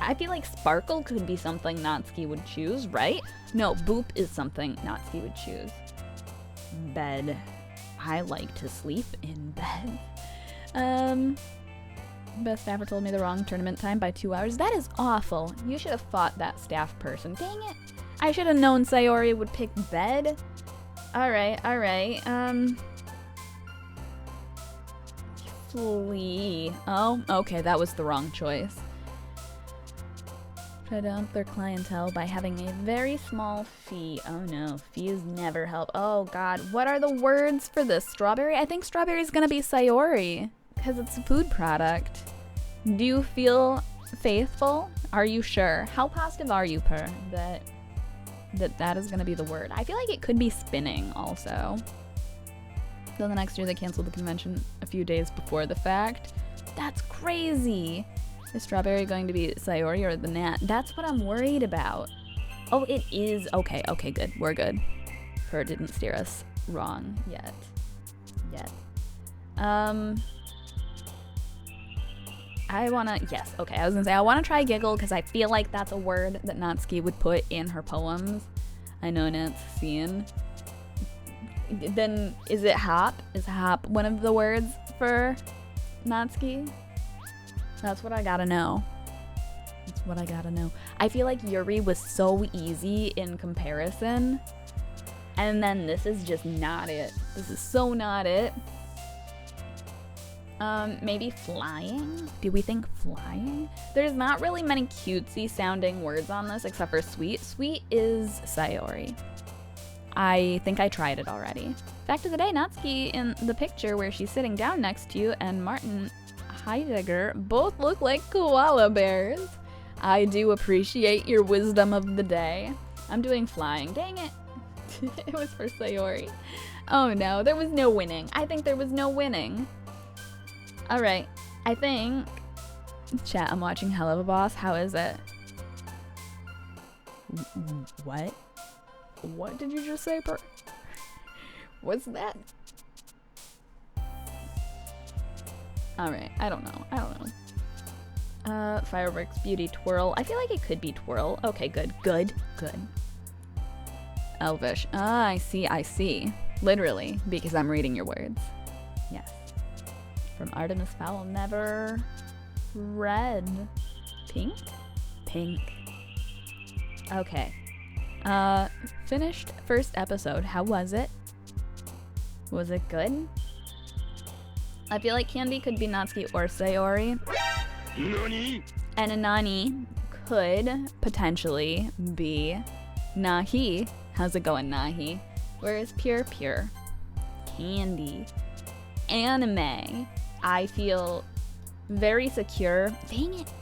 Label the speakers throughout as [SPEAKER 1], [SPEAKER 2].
[SPEAKER 1] I feel like sparkle could be something Natsuki would choose, right? No, boop is something Natsuki would choose. Bed. I like to sleep in bed. Best staffer told me the wrong tournament time by 2 hours. That is awful. You should have fought that staff person. Dang it. I should have known Sayori would pick bed. Alright. Flee. Oh, okay, that was the wrong choice. Try to dump their clientele by having a very small fee. Oh no, fees never help. Oh god, what are the words for this? Strawberry? I think strawberry is gonna be Sayori, because it's a food product. Do you feel faithful? Are you sure? How positive are you, Per, that is gonna be the word? I feel like it could be spinning also. Then the next year they canceled the convention a few days before the fact. That's crazy. Is strawberry going to be Sayori or the Nat? That's what I'm worried about. Oh, it is. Okay, good. We're good. Per didn't steer us wrong yet. I wanna, yes, okay, I was gonna say, I wanna try giggle because I feel like that's a word that Natsuki would put in her poems. I know Nat's seen. Then, is it hop? Is hop one of the words for Natsuki? That's what I gotta know. I feel like Yuri was so easy in comparison. And then this is just not it. This is so not it. Maybe flying? Do we think flying? There's not really many cutesy sounding words on this except for sweet. Sweet is Sayori. I think I tried it already. Fact of the day, Natsuki in the picture where she's sitting down next to you and Martin Heidegger both look like koala bears. I do appreciate your wisdom of the day. I'm doing flying. Dang it. It was for Sayori. Oh no, there was no winning. I think there was no winning. Alright, I think... Chat, I'm watching Hell of a Boss. How is it? What? What did you just say, Per? What's that? Alright, I don't know. Fireworks, beauty, twirl. I feel like it could be twirl. Okay, good. Elvish. Ah, I see. Literally, because I'm reading your words. Yes. From Artemis Fowl, never read. Pink? Okay. Finished first episode. How was it? Was it good? I feel like Candy could be Natsuki or Sayori.
[SPEAKER 2] Nani?
[SPEAKER 1] And Anani could potentially be Nahi. How's it going, Nahi? Whereas Pure? Candy. Anime. I feel very secure. Dang it.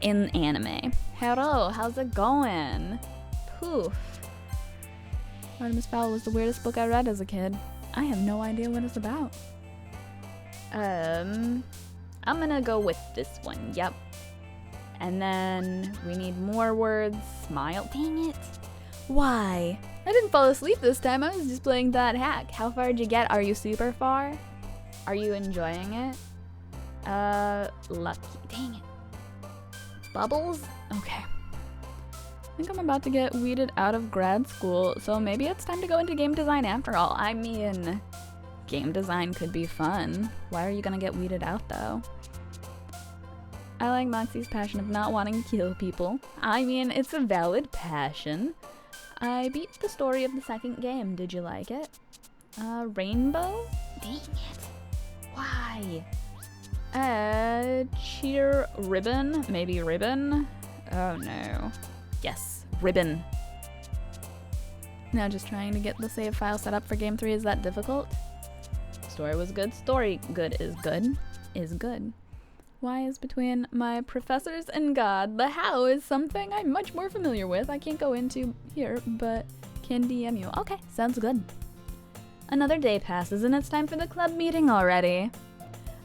[SPEAKER 1] In anime. Hello, how's it going? Poof. Artemis Fowl was the weirdest book I read as a kid. I have no idea what it's about. I'm gonna go with this one. Yep. And then we need more words. Smile. Dang it. Why? I didn't fall asleep this time. I was just playing that hack. How far did you get? Are you super far? Are you enjoying it? Lucky. Dang it. Bubbles? Okay. I think I'm about to get weeded out of grad school, so maybe it's time to go into game design after all. I mean, game design could be fun. Why are you gonna get weeded out, though? I like Moxie's passion of not wanting to kill people. I mean, it's a valid passion. I beat the story of the second game. Did you like it? Rainbow? Dang it. Why? Cheer ribbon? Maybe ribbon? Oh no. Yes, ribbon. Now just trying to get the save file set up for game 3. Is that difficult? Story was good. Story good is good. Is good. Why is between my professors and God? The how is something I'm much more familiar with. I can't go into here, but can DM you. Okay, sounds good. Another day passes and it's time for the club meeting already.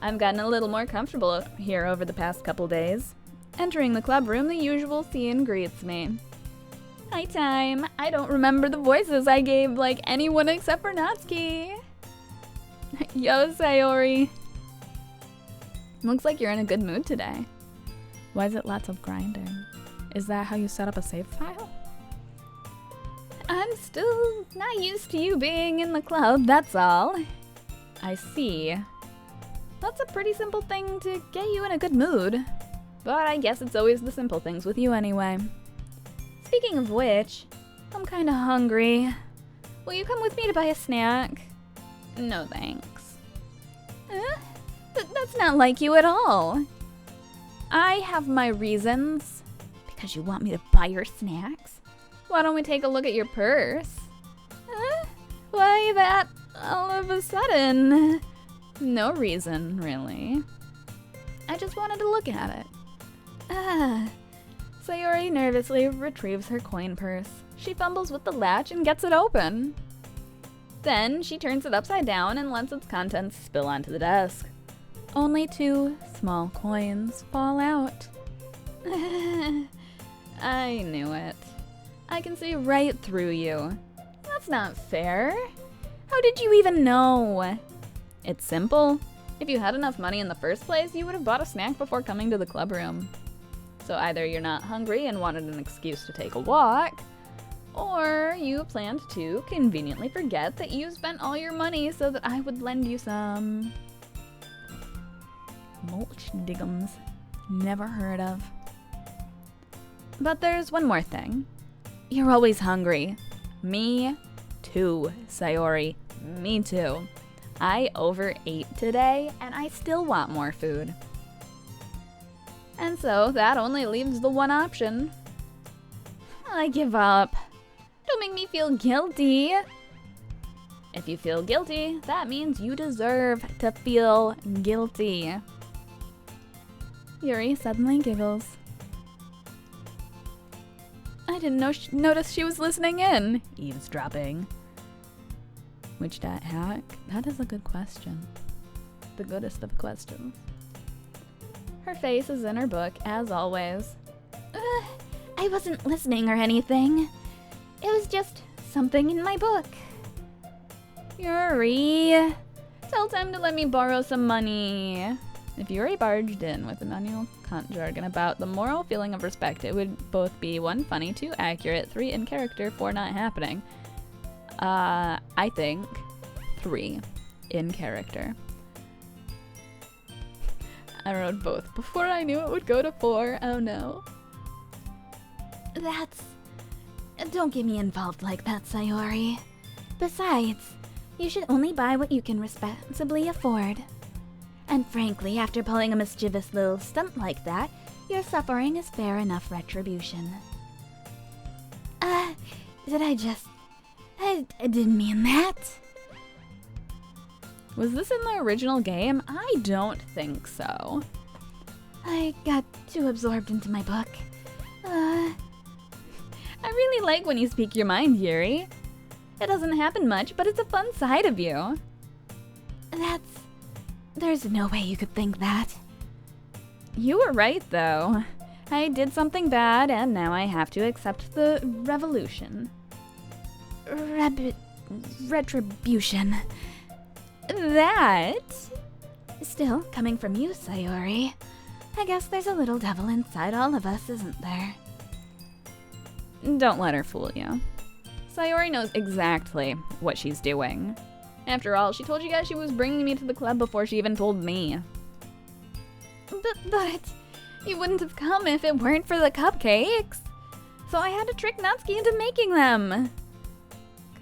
[SPEAKER 1] I've gotten a little more comfortable here over the past couple days. Entering the club room, the usual scene greets me. Hi time. I don't remember the voices I gave like anyone except for Natsuki. Yo, Sayori. Looks like you're in a good mood today. Why is it lots of grinding? Is that how you set up a save file? I'm still not used to you being in the club, that's all. I see. That's a pretty simple thing to get you in a good mood. But I guess it's always the simple things with you anyway. Speaking of which, I'm kinda hungry. Will you come with me to buy a snack? No thanks. That's not like you at all. I have my reasons. Because you want me to buy your snacks? Why don't we take a look at your purse? Why that all of a sudden? No reason, really. I just wanted to look at it. Sayori nervously retrieves her coin purse. She fumbles with the latch and gets it open. Then she turns it upside down and lets its contents spill onto the desk. Only 2 small coins fall out. I knew it. I can see right through you. That's not fair. How did you even know? It's simple. If you had enough money in the first place, you would have bought a snack before coming to the club room. So either you're not hungry and wanted an excuse to take a walk, or you planned to conveniently forget that you spent all your money so that I would lend you some. Mulch diggums. Never heard of. But there's one more thing. You're always hungry. Me too, Sayori. Me too. I overate today, and I still want more food. And so that only leaves the one option. I give up. Don't make me feel guilty. If you feel guilty, that means you deserve to feel guilty. Yuri suddenly giggles. I didn't notice she was listening in. Eavesdropping. Which dat hack? That is a good question. The goodest of questions. Her face is in her book, as always. I wasn't listening or anything. It was just something in my book. Yuri, tell time to let me borrow some money. If Yuri barged in with an annual cunt jargon about the moral feeling of respect, it would both be 1, funny, 2, accurate, 3, in character, 4, not happening. I think 3, in character. I wrote both before I knew it would go to 4. Oh no. Don't get me involved like that, Sayori. Besides, you should only buy what you can responsibly afford. And frankly, after pulling a mischievous little stunt like that, your suffering is fair enough retribution. I didn't mean that. Was this in the original game? I don't think so. I got too absorbed into my book. I really like when you speak your mind, Yuri. It doesn't happen much, but it's a fun side of you. There's no way you could think that. You were right, though. I did something bad, and now I have to accept the revolution. Retribution. That? Still, coming from you, Sayori. I guess there's a little devil inside all of us, isn't there? Don't let her fool you. Sayori knows exactly what she's doing. After all, she told you guys she was bringing me to the club before she even told me. But you wouldn't have come if it weren't for the cupcakes. So I had to trick Natsuki into making them.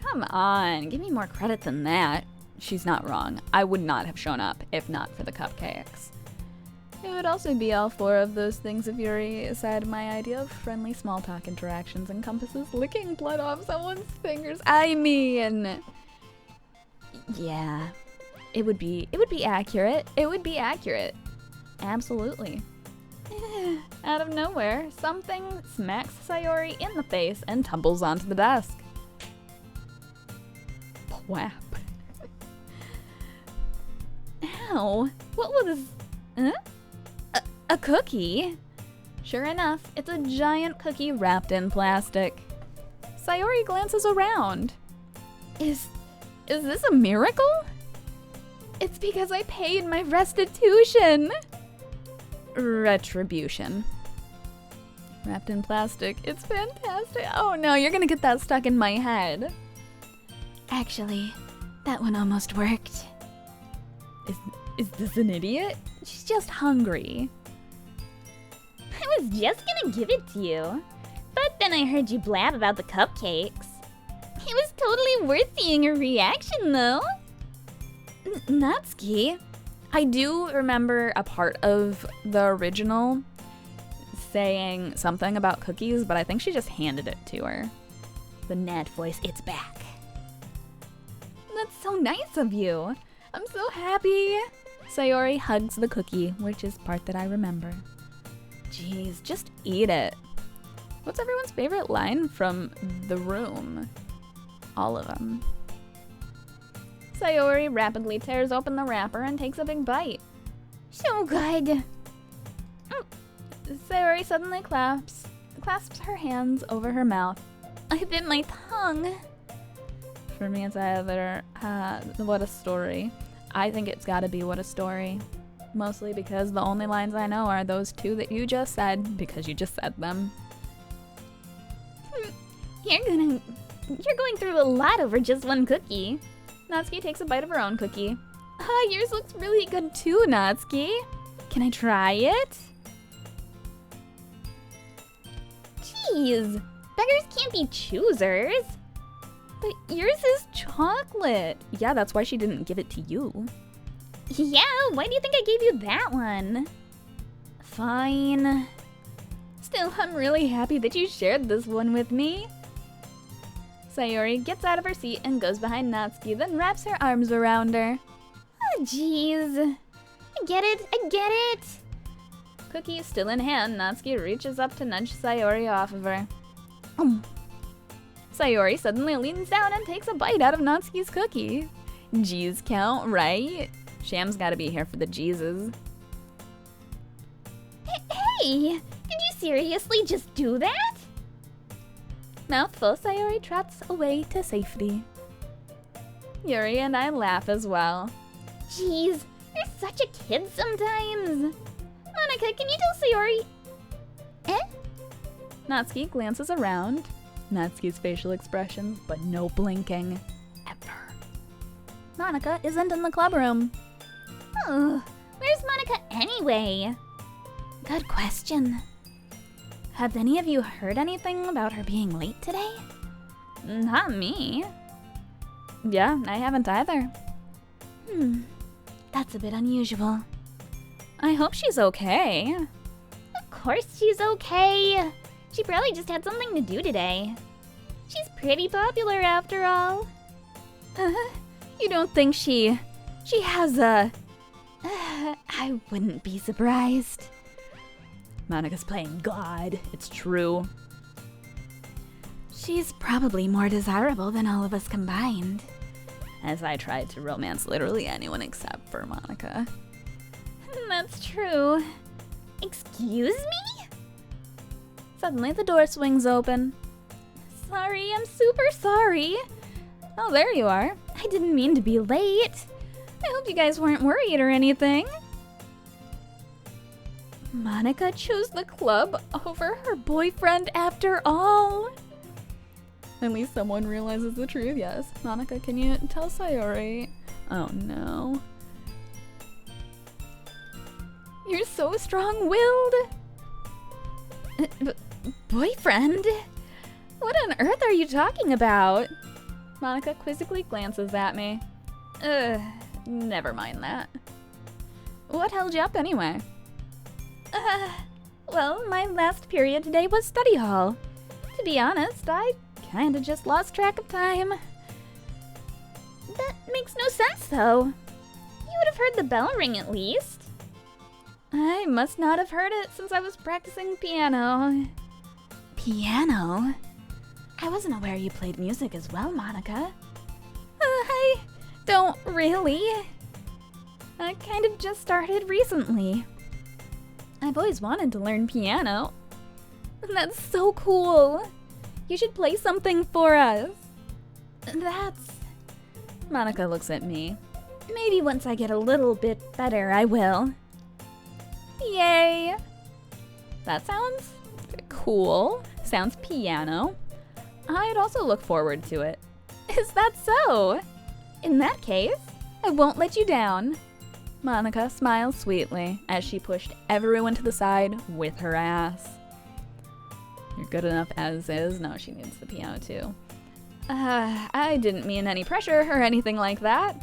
[SPEAKER 1] Come on, give me more credit than that. She's not wrong. I would not have shown up if not for the cupcakes. It would also be all 4 of those things if Yuri said my idea of friendly small talk interactions encompasses licking blood off someone's fingers. I mean, yeah, it would be accurate. It would be accurate. Absolutely. Out of nowhere, something smacks Sayori in the face and tumbles onto the desk. Whap. Ow, what was... A cookie? Sure enough, it's a giant cookie wrapped in plastic. Sayori glances around. Is this a miracle? It's because I paid my restitution. Retribution. Wrapped in plastic. It's fantastic. Oh no, you're gonna get that stuck in my head. Actually, that one almost worked. Is this an idiot? She's just hungry.
[SPEAKER 2] I was just gonna give it to you, but then I heard you blab about the cupcakes. It was totally worth seeing your reaction, though.
[SPEAKER 1] Natsuki, I do remember a part of the original saying something about cookies, but I think she just handed it to her. The Nat voice, it's back. That's so nice of you. I'm so happy. Sayori hugs the cookie, which is part that I remember. Jeez, just eat it. What's everyone's favorite line from The Room? All of them. Sayori rapidly tears open the wrapper and takes a big bite.
[SPEAKER 2] So good.
[SPEAKER 1] Sayori suddenly clasps her hands over her mouth. I bit my tongue. For me, it's either What a Story. I think it's gotta be What a Story. Mostly because the only lines I know are those two that you just said, because you just said them.
[SPEAKER 2] You're going through a lot over just one cookie.
[SPEAKER 1] Natsuki takes a bite of her own cookie. Yours looks really good too, Natsuki. Can I try it?
[SPEAKER 2] Jeez, beggars can't be choosers.
[SPEAKER 1] But yours is chocolate. Yeah, that's why she didn't give it to you.
[SPEAKER 2] Yeah, why do you think I gave you that one?
[SPEAKER 1] Fine. Still, I'm really happy that you shared this one with me. Sayori gets out of her seat and goes behind Natsuki, then wraps her arms around her.
[SPEAKER 2] Oh, jeez. I get it.
[SPEAKER 1] Cookie still in hand, Natsuki reaches up to nudge Sayori off of her. Sayori suddenly leans down and takes a bite out of Natsuki's cookie. G's count, right? Sham's gotta be here for the Jeeses.
[SPEAKER 2] Hey, did you seriously just do that?
[SPEAKER 1] Mouthful, Sayori trots away to safety. Yuri and I laugh as well.
[SPEAKER 2] Jeez, you're such a kid sometimes. Monica, can you tell Sayori?
[SPEAKER 1] Natsuki glances around. Natsuki's facial expressions, but no blinking. Ever. Monica isn't in the club room.
[SPEAKER 2] Oh, where's Monica anyway?
[SPEAKER 1] Good question. Have any of you heard anything about her being late today? Not me. Yeah, I haven't either. That's a bit unusual. I hope she's okay.
[SPEAKER 2] Of course she's okay. She probably just had something to do today. She's pretty popular after all.
[SPEAKER 1] You don't think she has a... I wouldn't be surprised. Monica's playing God, it's true. She's probably more desirable than all of us combined. As I tried to romance literally anyone except for Monica.
[SPEAKER 2] That's true. Excuse me?
[SPEAKER 1] Suddenly the door swings open. Sorry, I'm super sorry. Oh, there you are. I didn't mean to be late. I hope you guys weren't worried or anything. Monica chose the club over her boyfriend after all. At least someone realizes the truth, yes. Monica, can you tell Sayori? Oh no. You're so strong-willed. Boyfriend? What on earth are you talking about? Monica quizzically glances at me. Never mind that. What held you up anyway? Well, my last period today was study hall. To be honest, I kinda just lost track of time.
[SPEAKER 2] That makes no sense, though. You would have heard the bell ring at least.
[SPEAKER 1] I must not have heard it since I was practicing piano. Piano? I wasn't aware you played music as well, Monica. I don't really. I kind of just started recently. I've always wanted to learn piano. That's so cool. You should play something for us. Monica looks at me. Maybe once I get a little bit better, I will. Yay! That sounds Cool. Sounds piano. I'd also look forward to it. Is that so? In that case, I won't let you down. Monica smiled sweetly as she pushed everyone to the side with her ass. You're good enough as is. No, she needs the piano too. I didn't mean any pressure or anything like that.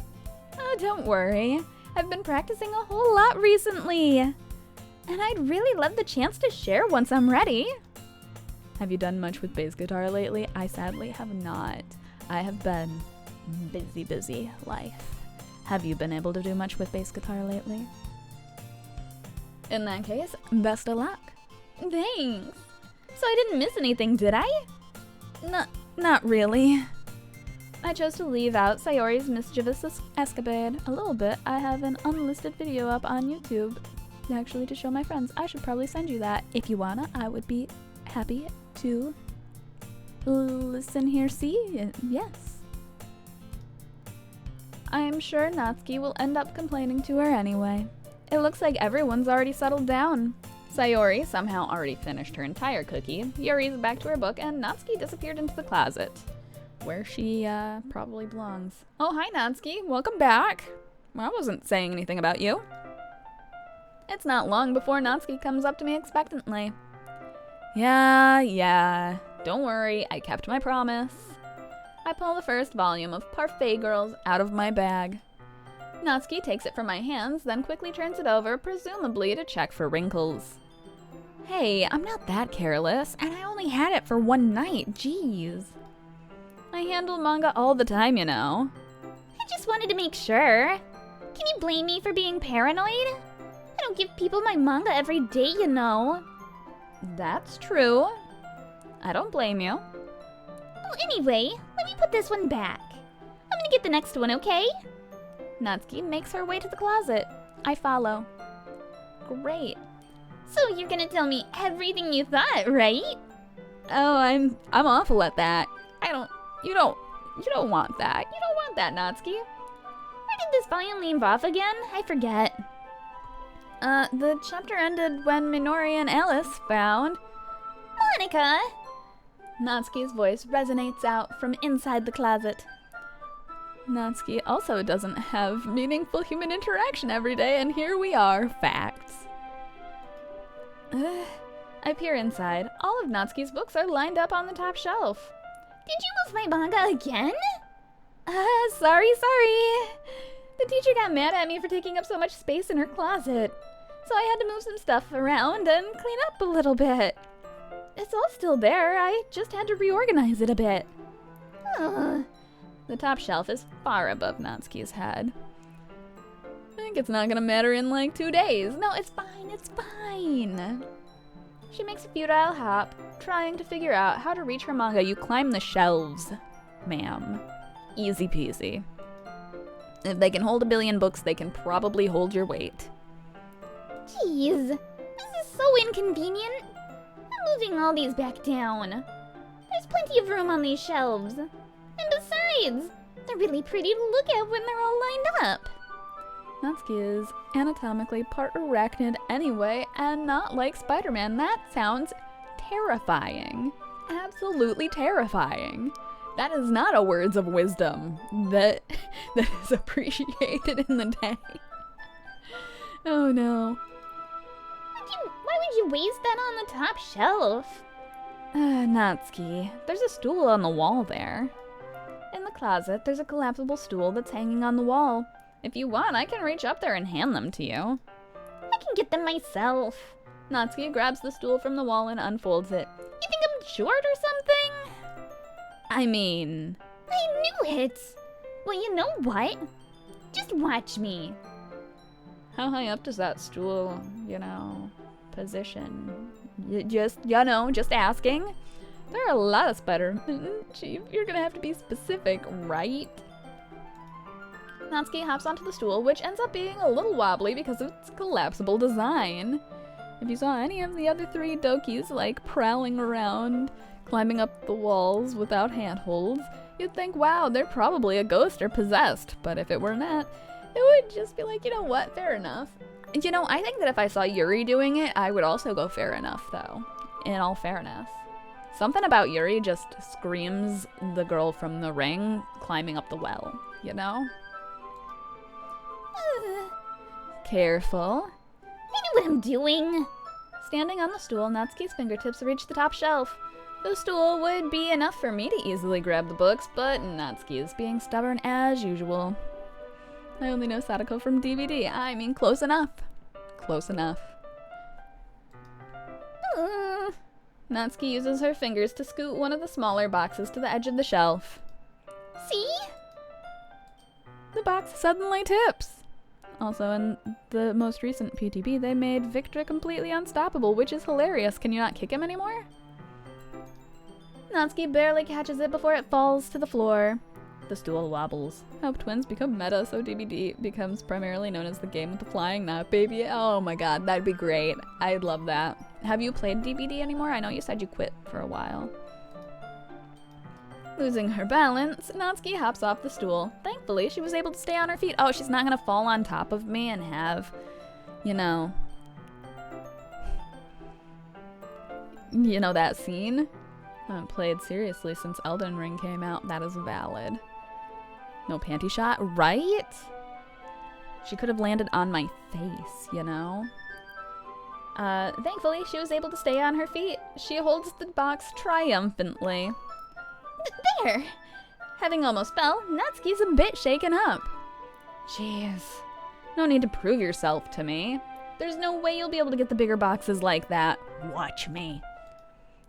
[SPEAKER 1] Oh, don't worry. I've been practicing a whole lot recently. And I'd really love the chance to share once I'm ready. Have you done much with bass guitar lately? I sadly have not. I have been busy life. Have you been able to do much with bass guitar lately? In that case, best of luck.
[SPEAKER 2] Thanks. So I didn't miss anything, did I?
[SPEAKER 1] Not really. I chose to leave out Sayori's mischievous escapade a little bit. I have an unlisted video up on YouTube, actually, to show my friends. I should probably send you that. If you wanna, I would be happy to listen here, see? Yes. I'm sure Natsuki will end up complaining to her anyway. It looks like everyone's already settled down. Sayori somehow already finished her entire cookie, Yuri's back to her book, and Natsuki disappeared into the closet, where she probably belongs. Oh, hi Natsuki, welcome back. I wasn't saying anything about you. It's not long before Natsuki comes up to me expectantly. Yeah, don't worry, I kept my promise. I pull the first volume of Parfait Girls out of my bag. Natsuki takes it from my hands, then quickly turns it over, presumably to check for wrinkles. Hey, I'm not that careless, and I only had it for one night, jeez. I handle manga all the time, you know.
[SPEAKER 2] I just wanted to make sure. Can you blame me for being paranoid? I don't give people my manga every day, you know.
[SPEAKER 1] That's true. I don't blame you.
[SPEAKER 2] Well, anyway, let me put this one back. I'm gonna get the next one, okay?
[SPEAKER 1] Natsuki makes her way to the closet. I follow. Great.
[SPEAKER 2] So you're gonna tell me everything you thought, right?
[SPEAKER 1] Oh, I'm awful at that. You don't want that. You don't want that, Natsuki.
[SPEAKER 2] Where did this volume leave off again? I forget.
[SPEAKER 1] The chapter ended when Minori and Alice found...
[SPEAKER 2] Monica!
[SPEAKER 1] Natsuki's voice resonates out from inside the closet. Natsuki also doesn't have meaningful human interaction every day, and here we are, facts. I peer inside. All of Natsuki's books are lined up on the top shelf.
[SPEAKER 2] Did you move my manga again?
[SPEAKER 1] Sorry. The teacher got mad at me for taking up so much space in her closet, so I had to move some stuff around and clean up a little bit. It's all still there, I just had to reorganize it a bit. The top shelf is far above Natsuki's head. I think it's not gonna matter in like 2 days. No, it's fine. She makes a futile hop, trying to figure out how to reach her manga. You climb the shelves, ma'am. Easy peasy. If they can hold 1 billion books, they can probably hold your weight.
[SPEAKER 2] Jeez, this is so inconvenient. I'm moving all these back down. There's plenty of room on these shelves. And besides, they're really pretty to look at when they're all lined up.
[SPEAKER 1] Natsuki is anatomically part arachnid anyway, and not like Spider-Man. That sounds terrifying. Absolutely terrifying. That is not a words of wisdom that is appreciated in the day. Oh no.
[SPEAKER 2] Why would you waste that on the top shelf?
[SPEAKER 1] Natsuki, there's a stool on the wall there. In the closet, there's a collapsible stool that's hanging on the wall. If you want, I can reach up there and hand them to you.
[SPEAKER 2] I can get them myself.
[SPEAKER 1] Natsuki grabs the stool from the wall and unfolds it.
[SPEAKER 2] You think I'm short or something?
[SPEAKER 1] I mean...
[SPEAKER 2] I knew it! Well, you know what? Just watch me.
[SPEAKER 1] How high up does that stool, position? Just asking. There are a lot of Spider-Men. Chief, you're gonna have to be specific, right? Natsuki hops onto the stool, which ends up being a little wobbly because of its collapsible design. If you saw any of the other 3 Dokis, prowling around, climbing up the walls without handholds, you'd think, wow, they're probably a ghost or possessed. But if it were not, it would just be like, you know what, fair enough. I think that if I saw Yuri doing it, I would also go fair enough, though. in all fairness. Something about Yuri just screams the girl from the ring climbing up the well, you know? Careful.
[SPEAKER 2] I know what I'm doing.
[SPEAKER 1] Standing on the stool, Natsuki's fingertips reach the top shelf. The stool would be enough for me to easily grab the books, but Natsuki is being stubborn as usual. I only know Sadako from DVD. I mean, close enough. Close enough. Natsuki uses her fingers to scoot one of the smaller boxes to the edge of the shelf.
[SPEAKER 2] See?
[SPEAKER 1] The box suddenly tips. Also, in the most recent PTB, they made Victor completely unstoppable, which is hilarious. Can you not kick him anymore? Natsuki barely catches it before it falls to the floor. The stool wobbles. Hope twins become meta, so DBD becomes primarily known as the game with the flying knot baby. Oh my god, that'd be great. I'd love that. Have you played DBD anymore? I know you said you quit for a while. Losing her balance, Natsuki hops off the stool. Thankfully, she was able to stay on her feet. Oh, she's not gonna fall on top of me and have, you know that scene? I haven't played seriously since Elden Ring came out. That is valid. No panty shot, right? She could have landed on my face, you know? Thankfully, she was able to stay on her feet. She holds the box triumphantly.
[SPEAKER 2] There!
[SPEAKER 1] Having almost fell, Natsuki's a bit shaken up. Jeez. No need to prove yourself to me. There's no way you'll be able to get the bigger boxes like that. Watch me.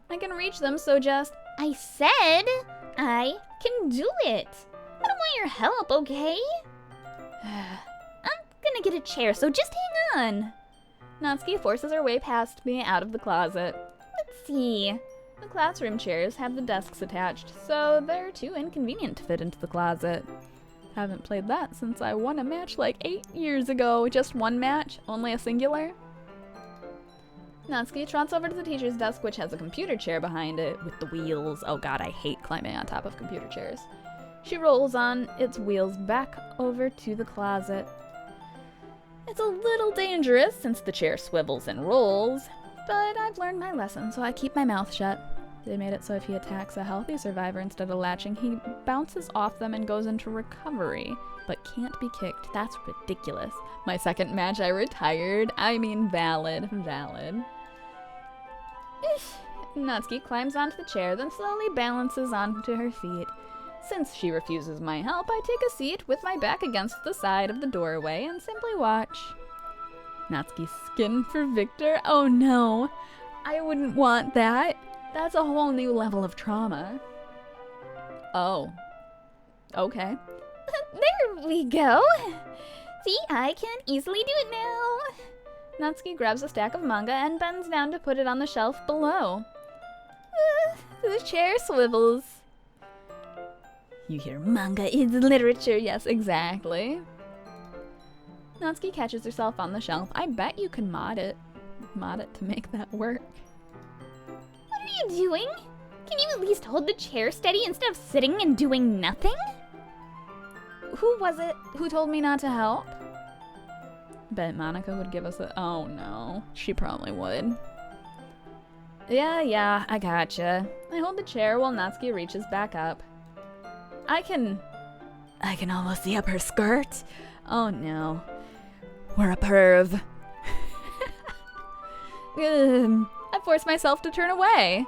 [SPEAKER 1] I can reach them, so just...
[SPEAKER 2] I said I can do it. I don't want your help, okay? I'm gonna get a chair, so just hang on.
[SPEAKER 1] Natsuki forces her way past me out of the closet.
[SPEAKER 2] Let's see.
[SPEAKER 1] The classroom chairs have the desks attached, so they're too inconvenient to fit into the closet. Haven't played that since I won a match like 8 years ago. Just one match? Only a singular? Natsuki trots over to the teacher's desk, which has a computer chair behind it with the wheels. Oh god, I hate climbing on top of computer chairs. She rolls on its wheels back over to the closet. It's a little dangerous since the chair swivels and rolls, but I've learned my lesson, so I keep my mouth shut. They made it so if he attacks a healthy survivor instead of latching, he bounces off them and goes into recovery, but can't be kicked. That's ridiculous. My second match I retired. I mean, valid. Natsuki climbs onto the chair, then slowly balances onto her feet. Since she refuses my help, I take a seat with my back against the side of the doorway and simply watch. Natsuki's skin for Victor? Oh no, I wouldn't want that. That's a whole new level of trauma. Oh, okay.
[SPEAKER 2] There we go. See, I can easily do it now.
[SPEAKER 1] Natsuki grabs a stack of manga and bends down to put it on the shelf below. The chair swivels. You hear manga is literature. Yes, exactly. Natsuki catches herself on the shelf. I bet you can mod it to make that work.
[SPEAKER 2] What are you doing? Can you at least hold the chair steady instead of sitting and doing nothing?
[SPEAKER 1] Who was it who told me not to help? Bet Monica would give us a... Oh no, she probably would. Yeah, I gotcha. I hold the chair while Natsuki reaches back up. I can almost see up her skirt. Oh no. We're a perv. I force myself to turn away.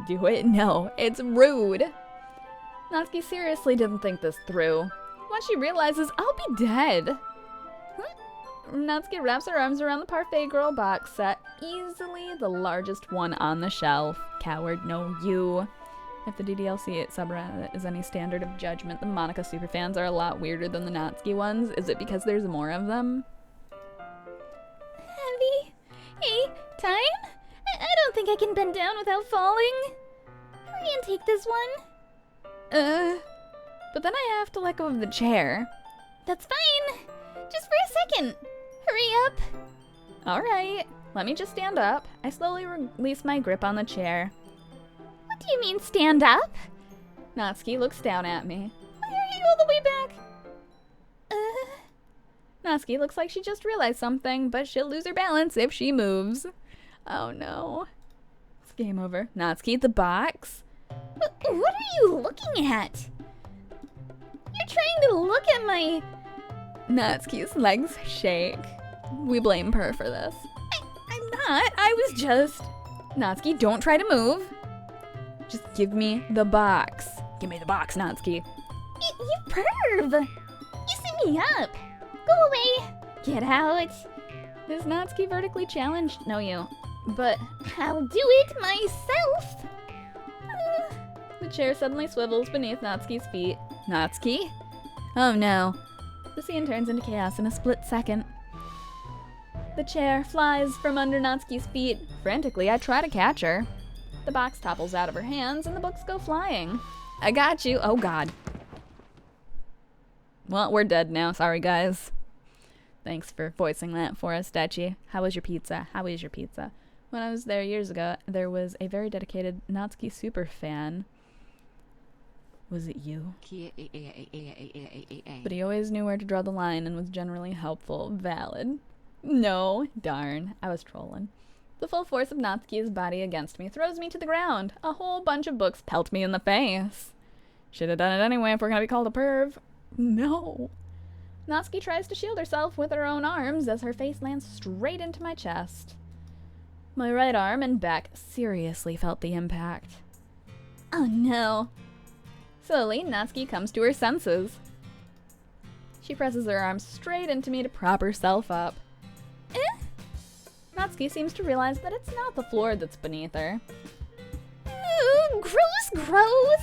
[SPEAKER 1] Do it? No, it's rude. Natsuki seriously didn't think this through. Once she realizes I'll be dead. Natsuki wraps her arms around the Parfait Girl box set, easily the largest one on the shelf. Coward, no you. If the DDLC subreddit is any standard of judgment, the Monica superfans are a lot weirder than the Natsuki ones. Is it because there's more of them?
[SPEAKER 2] Heavy? Hey, time? I don't think I can bend down without falling. Hurry and take this one.
[SPEAKER 1] But then I have to let go of the chair.
[SPEAKER 2] That's fine. Just for a second. Hurry up.
[SPEAKER 1] Alright, let me just stand up. I slowly release my grip on the chair.
[SPEAKER 2] What do you mean, stand up?
[SPEAKER 1] Natsuki looks down at me.
[SPEAKER 2] Why are you all the way back?
[SPEAKER 1] Natsuki looks like she just realized something, but she'll lose her balance if she moves. Oh no. Game over. Natsuki, the box.
[SPEAKER 2] What are you looking at? You're trying to look at my...
[SPEAKER 1] Natsuki's legs shake. We blame her for this. I'm not. I was just... Natsuki, don't try to move. Just give me the box. Give me the box, Natsuki.
[SPEAKER 2] You perv! You set me up! Go away! Get out!
[SPEAKER 1] Is Natsuki vertically challenged? No, you. But
[SPEAKER 2] I'll do it myself!
[SPEAKER 1] the chair suddenly swivels beneath Natsuki's feet. Natsuki? Oh no. The scene turns into chaos in a split second. The chair flies from under Natsuki's feet. Frantically, I try to catch her. The box topples out of her hands and the books go flying. I got you. Oh god. Well, we're dead now. Sorry, guys. Thanks for voicing that for us, Dachi. How was your pizza? How is your pizza? When I was there years ago, there was a very dedicated Natsuki super fan. Was it you? But he always knew where to draw the line and was generally helpful. Valid. No. Darn. I was trolling. The full force of Natsuki's body against me throws me to the ground. A whole bunch of books pelt me in the face. Should have done it anyway if we're gonna be called a perv. No. Natsuki tries to shield herself with her own arms as her face lands straight into my chest. My right arm and back seriously felt the impact. Oh no. Slowly, Natsuki comes to her senses. She presses her arms straight into me to prop herself up. Natsuki seems to realize that it's not the floor that's beneath her.
[SPEAKER 2] Ooh, gross, gross!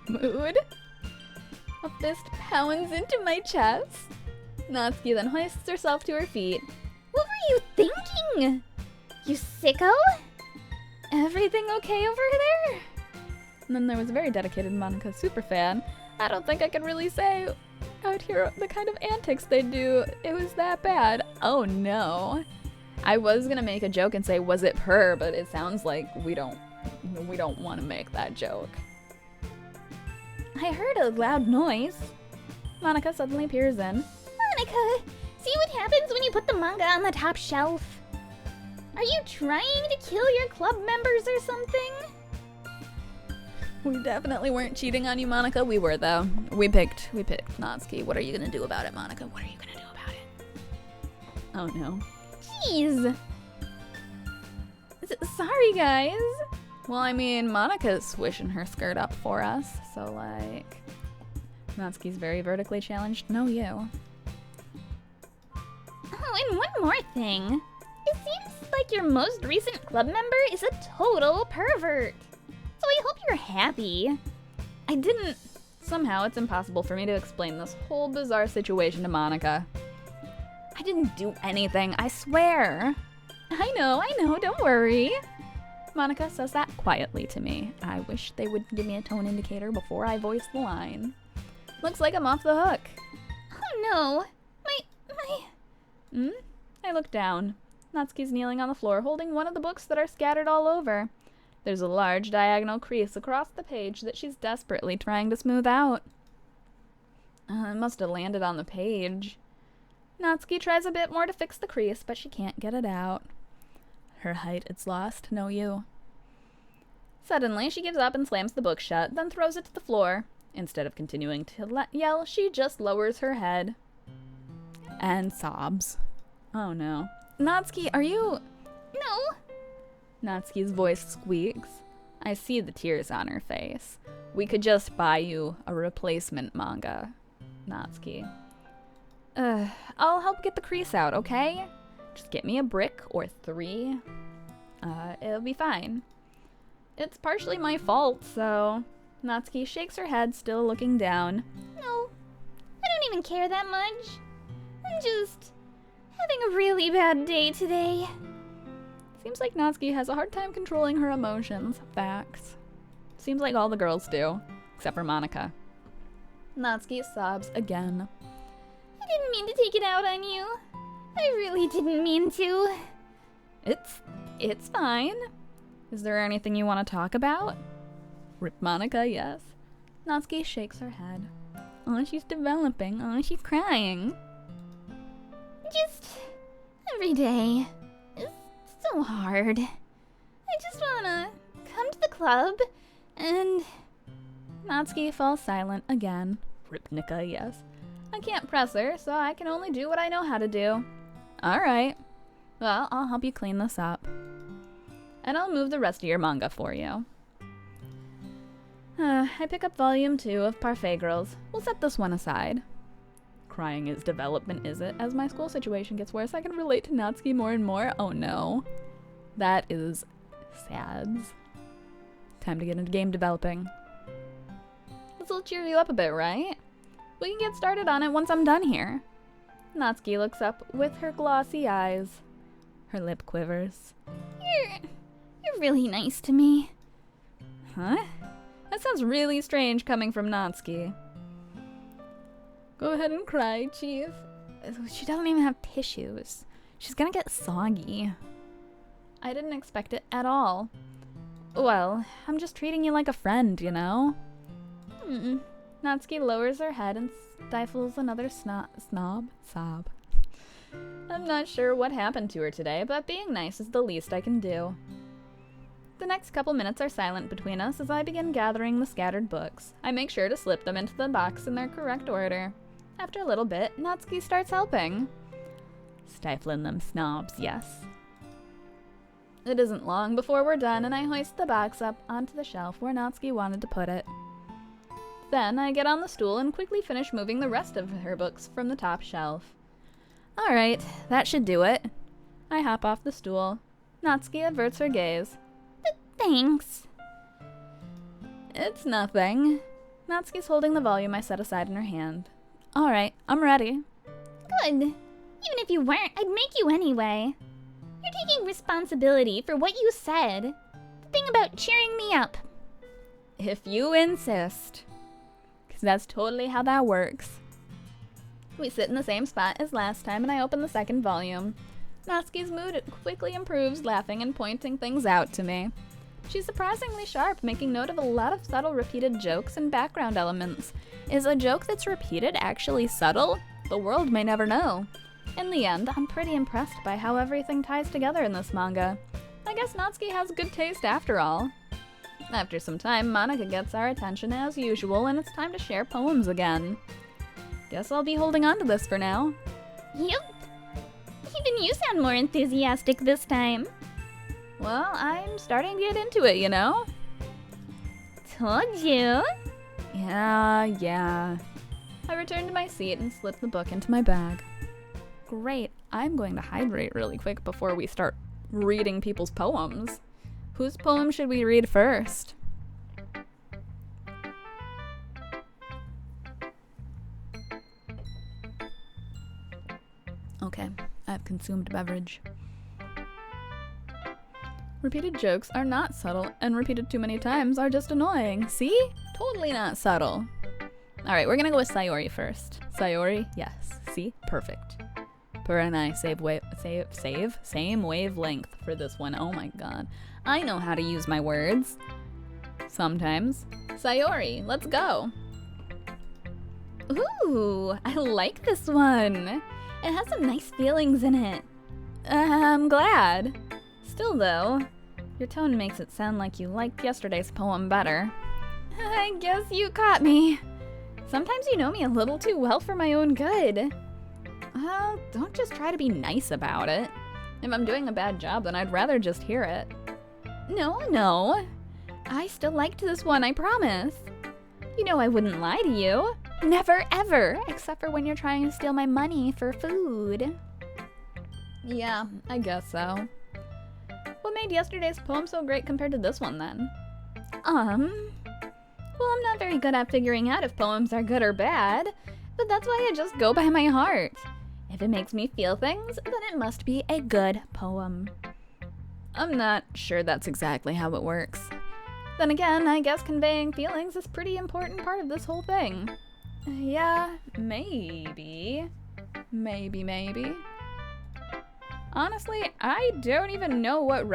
[SPEAKER 1] Mood. A fist pounds into my chest. Natsuki then hoists herself to her feet.
[SPEAKER 2] What were you thinking? You sicko?
[SPEAKER 1] Everything okay over there? And then there was a very dedicated Monica superfan. I don't think I could really say out here the kind of antics they do. It was that bad. Oh no. I was gonna make a joke and say, was it her? But it sounds like we don't want to make that joke.
[SPEAKER 2] I heard a loud noise.
[SPEAKER 1] Monica suddenly peers in.
[SPEAKER 2] Monica, see what happens when you put the manga on the top shelf? Are you trying to kill your club members or something?
[SPEAKER 1] We definitely weren't cheating on you, Monica. We were, though. We picked Natsuki. What are you gonna do about it, Monica? What are you gonna do about it? Oh no.
[SPEAKER 2] Jeez.
[SPEAKER 1] Sorry, guys. Well, I mean, Monica's swishing her skirt up for us, so like... Natsuki's very vertically challenged. No, you.
[SPEAKER 2] Oh, and one more thing. It seems like your most recent club member is a total pervert. So I hope you're happy.
[SPEAKER 1] I didn't... Somehow, it's impossible for me to explain this whole bizarre situation to Monica. I didn't do anything, I swear. I know, don't worry. Monica says that quietly to me. I wish they would give me a tone indicator before I voice the line. Looks like I'm off the hook.
[SPEAKER 2] Oh no,
[SPEAKER 1] I look down. Natsuki's kneeling on the floor, holding one of the books that are scattered all over. There's a large diagonal crease across the page that she's desperately trying to smooth out. It must have landed on the page. Natsuki tries a bit more to fix the crease, but she can't get it out. Her height, it's lost. No you. Suddenly, she gives up and slams the book shut, then throws it to the floor. Instead of continuing to yell, she just lowers her head. And sobs. Oh no. Natsuki, are you...
[SPEAKER 2] No.
[SPEAKER 1] Natsuki's voice squeaks. I see the tears on her face. We could just buy you a replacement manga, Natsuki. I'll help get the crease out, okay? Just get me a brick or 3. It'll be fine. It's partially my fault, so... Natsuki shakes her head, still looking down.
[SPEAKER 2] No, I don't even care that much. I'm just having a really bad day today.
[SPEAKER 1] Seems like Natsuki has a hard time controlling her emotions. Facts. Seems like all the girls do, except for Monica. Natsuki sobs again.
[SPEAKER 2] I didn't mean to take it out on you. I really didn't mean to.
[SPEAKER 1] It's fine. Is there anything you want to talk about? Rip Monica, yes. Natsuki shakes her head. Oh, she's developing. Oh, she's crying.
[SPEAKER 2] Just every day. It's so hard. I just wanna club, and...
[SPEAKER 1] Natsuki falls silent again. Ripnica, yes. I can't press her, so I can only do what I know how to do. Alright. Well, I'll help you clean this up. And I'll move the rest of your manga for you. I pick up volume 2 of Parfait Girls. We'll set this one aside. Crying is development, is it? As my school situation gets worse, I can relate to Natsuki more and more. Oh no. That is sad. Time to get into game developing. This will cheer you up a bit, right? We can get started on it once I'm done here. Natsuki looks up with her glossy eyes. Her lip quivers.
[SPEAKER 2] You're really nice to me.
[SPEAKER 1] Huh? That sounds really strange coming from Natsuki. Go ahead and cry, Chief. She doesn't even have tissues. She's gonna get soggy. I didn't expect it at all. Well, I'm just treating you like a friend, you know? Natsuki lowers her head and stifles another sob. I'm not sure what happened to her today, but being nice is the least I can do. The next couple minutes are silent between us as I begin gathering the scattered books. I make sure to slip them into the box in their correct order. After a little bit, Natsuki starts helping. Stifling them snobs, yes. It isn't long before we're done and I hoist the box up onto the shelf where Natsuki wanted to put it. Then I get on the stool and quickly finish moving the rest of her books from the top shelf. Alright, that should do it. I hop off the stool. Natsuki averts her gaze.
[SPEAKER 2] Thanks.
[SPEAKER 1] It's nothing. Natsuki's holding the volume I set aside in her hand. Alright, I'm ready.
[SPEAKER 2] Good. Even if you weren't, I'd make you anyway. You're taking responsibility for what you said. The thing about cheering me up.
[SPEAKER 1] If you insist. Because that's totally how that works. We sit in the same spot as last time and I open the second volume. Natsuki's mood quickly improves, laughing and pointing things out to me. She's surprisingly sharp, making note of a lot of subtle repeated jokes and background elements. Is a joke that's repeated actually subtle? The world may never know. In the end, I'm pretty impressed by how everything ties together in this manga. I guess Natsuki has good taste after all. After some time, Monika gets our attention as usual and it's time to share poems again. Guess I'll be holding on to this for now.
[SPEAKER 2] Yep. Even you sound more enthusiastic this time.
[SPEAKER 1] Well, I'm starting to get into it, you know?
[SPEAKER 2] Told you.
[SPEAKER 1] Yeah. I return to my seat and slip the book into my bag. Great, I'm going to hydrate really quick before we start reading people's poems. Whose poem should we read first? Okay, I've consumed beverage. Repeated jokes are not subtle, and repeated too many times are just annoying. See? Totally not subtle. Alright, we're gonna go with Sayori first. Sayori? Yes. See? Perfect. Per and I same wavelength for this one. Oh my god. I know how to use my words. Sometimes. Sayori, let's go.
[SPEAKER 2] Ooh, I like this one. It has some nice feelings in it.
[SPEAKER 1] I'm glad. Still though, your tone makes it sound like you liked yesterday's poem better.
[SPEAKER 2] I guess you caught me.
[SPEAKER 1] Sometimes you know me a little too well for my own good. Don't just try to be nice about it. If I'm doing a bad job, then I'd rather just hear it.
[SPEAKER 2] No. I still liked this one, I promise. You know I wouldn't lie to you. Never, ever. Except for when you're trying to steal my money for food.
[SPEAKER 1] Yeah, I guess so. What made yesterday's poem so great compared to this one, then?
[SPEAKER 2] Well, I'm not very good at figuring out if poems are good or bad, but that's why I just go by my heart. If it makes me feel things, then it must be a good poem.
[SPEAKER 1] I'm not sure that's exactly how it works. Then again, I guess conveying feelings is a pretty important part of this whole thing. Yeah, maybe. Maybe. Honestly, I don't even know what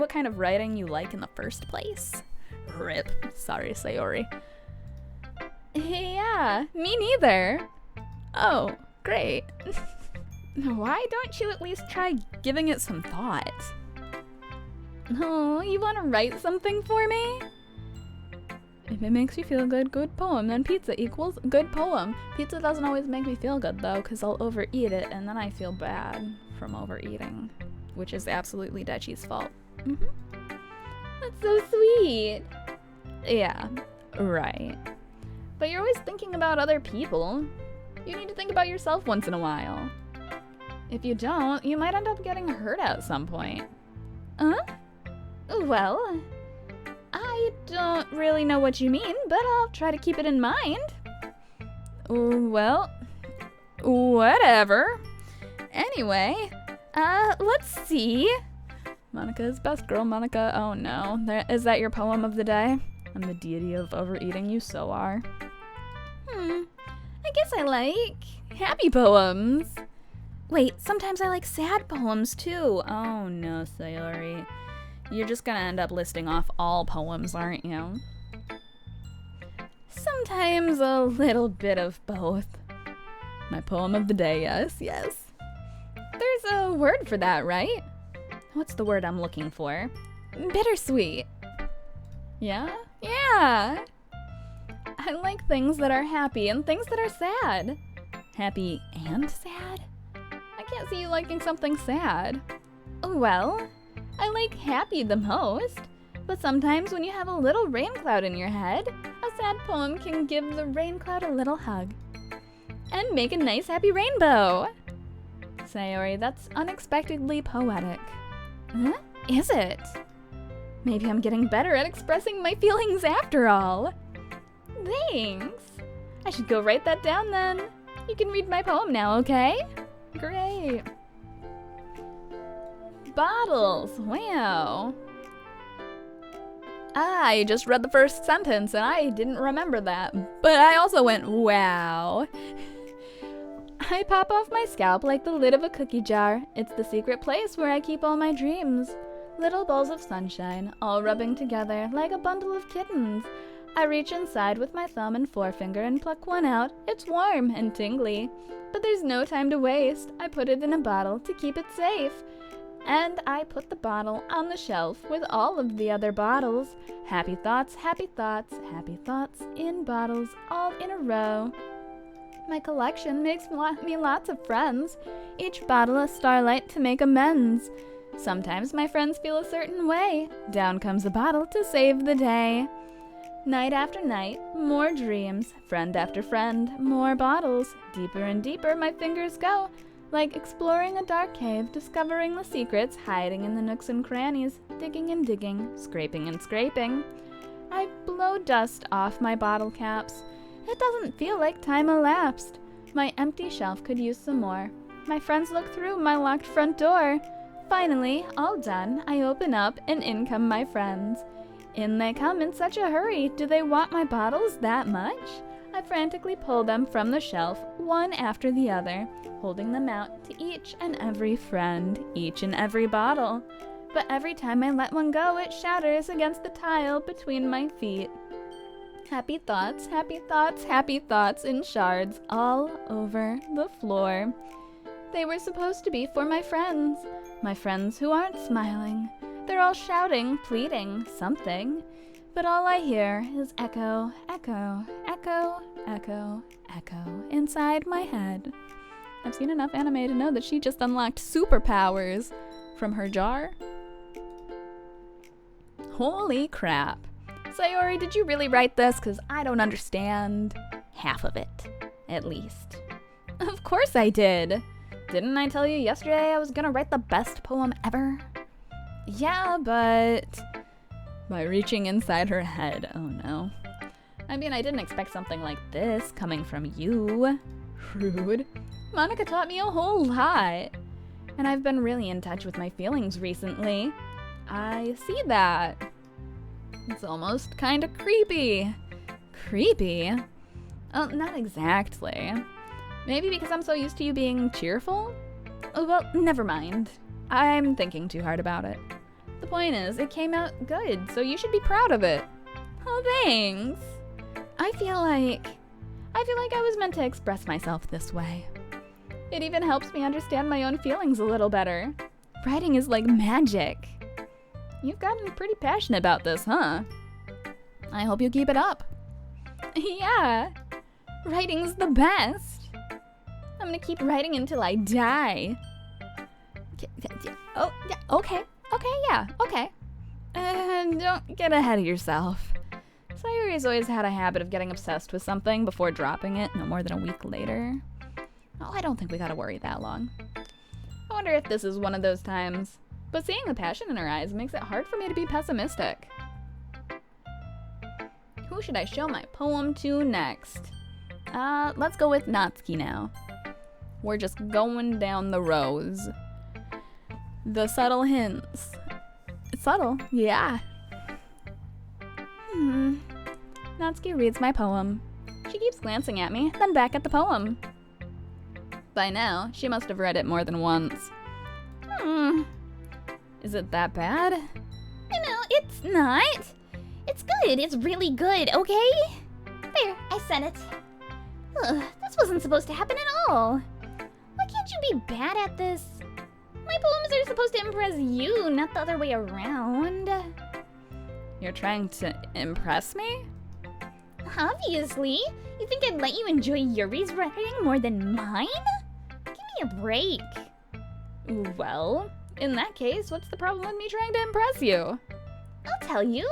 [SPEAKER 1] kind of writing you like in the first place. Rip. Sorry, Sayori.
[SPEAKER 2] Yeah, me neither.
[SPEAKER 1] Oh, great. Why don't you at least try giving it some thought? Oh, you want to write something for me? If it makes you feel good, good poem, then pizza equals good poem. Pizza doesn't always make me feel good, though, because I'll overeat it, and then I feel bad from overeating, which is absolutely Dechi's fault.
[SPEAKER 2] That's so sweet.
[SPEAKER 1] Yeah, right. But you're always thinking about other people. You need to think about yourself once in a while. If you don't, you might end up getting hurt at some point. Well, I don't really know what you mean, but I'll try to keep it in mind. Well, whatever. Anyway, let's see. Monica's best girl, Monica. Oh no, is that your poem of the day? I'm the deity of overeating, you so are. I guess I like happy poems. Wait, sometimes I like sad poems too. Oh no, Sayori. You're just gonna end up listing off all poems, aren't you? Sometimes a little bit of both. My poem of the day, yes. There's a word for that, right? What's the word I'm looking for? Bittersweet. Yeah? Yeah. I like things that are happy and things that are sad. Happy and sad? I can't see you liking something sad. Well, I like happy the most, but sometimes when you have a little rain cloud in your head, a sad poem can give the rain cloud a little hug and make a nice happy rainbow. Sayori, that's unexpectedly poetic. Is it? Maybe I'm getting better at expressing my feelings after all. Thanks. I should go write that down then. You can read my poem now, okay? Great. Bottles, wow. I just read the first sentence and I didn't remember that, but I also went, wow. I pop off my scalp like the lid of a cookie jar. It's the secret place where I keep all my dreams. Little balls of sunshine, all rubbing together like a bundle of kittens. I reach inside with my thumb and forefinger and pluck one out. It's warm and tingly. But there's no time to waste. I put it in a bottle to keep it safe. And I put the bottle on the shelf with all of the other bottles. Happy thoughts, happy thoughts, happy thoughts in bottles all in a row. My collection makes me lots of friends. Each bottle a starlight to make amends. Sometimes my friends feel a certain way. Down comes a bottle to save the day. Night after night, more dreams. Friend after friend, more bottles. Deeper and deeper my fingers go. Like exploring a dark cave, discovering the secrets, hiding in the nooks and crannies, digging and digging, scraping and scraping. I blow dust off my bottle caps. It doesn't feel like time elapsed. My empty shelf could use some more. My friends look through my locked front door. Finally, all done, I open up and in come my friends. In they come in such a hurry. Do they want my bottles that much? I frantically pull them from the shelf, one after the other, holding them out to each and every friend, each and every bottle. But every time I let one go, it shatters against the tile between my feet. Happy thoughts, happy thoughts, happy thoughts in shards all over the floor. They were supposed to be for my friends who aren't smiling. They're all shouting, pleading, something. But all I hear is echo, echo, echo, echo, echo inside my head. I've seen enough anime to know that she just unlocked superpowers from her jar. Holy crap. Sayori, did you really write this? 'Cause I don't understand half of it, at least. Of course I did. Didn't I tell you yesterday I was gonna write the best poem ever? Yeah, but by reaching inside her head, oh no. I mean, I didn't expect something like this coming from you. Rude. Monica taught me a whole lot. And I've been really in touch with my feelings recently. I see that. It's almost kind of creepy. Creepy? Oh, not exactly. Maybe because I'm so used to you being cheerful? Oh, well, never mind. I'm thinking too hard about it. The point is, it came out good, so you should be proud of it. Oh, thanks. I feel like I was meant to express myself this way. It even helps me understand my own feelings a little better. Writing is like magic. You've gotten pretty passionate about this, huh? I hope you keep it up. Yeah, writing's the best. I'm gonna keep writing until I die. Oh, yeah, okay, okay. Don't get ahead of yourself. Sayuri's always had a habit of getting obsessed with something before dropping it no more than a week later. Oh, I don't think we gotta worry that long. I wonder if this is one of those times. But seeing the passion in her eyes makes it hard for me to be pessimistic. Who should I show my poem to next? Let's go with Natsuki now. We're just going down the rows. The subtle hints. It's subtle, yeah. Natsuki reads my poem. She keeps glancing at me, then back at the poem. By now, she must have read it more than once. Is it that bad?
[SPEAKER 2] No, it's not. It's good. It's really good, okay? There, I said it. Ugh, this wasn't supposed to happen at all. Why can't you be bad at this? My poems are supposed to impress you, not the other way around.
[SPEAKER 1] You're trying to impress me?
[SPEAKER 2] Obviously. You think I'd let you enjoy Yuri's writing more than mine? Give me a break.
[SPEAKER 1] Well, in that case, what's the problem with me trying to impress you?
[SPEAKER 2] I'll tell you.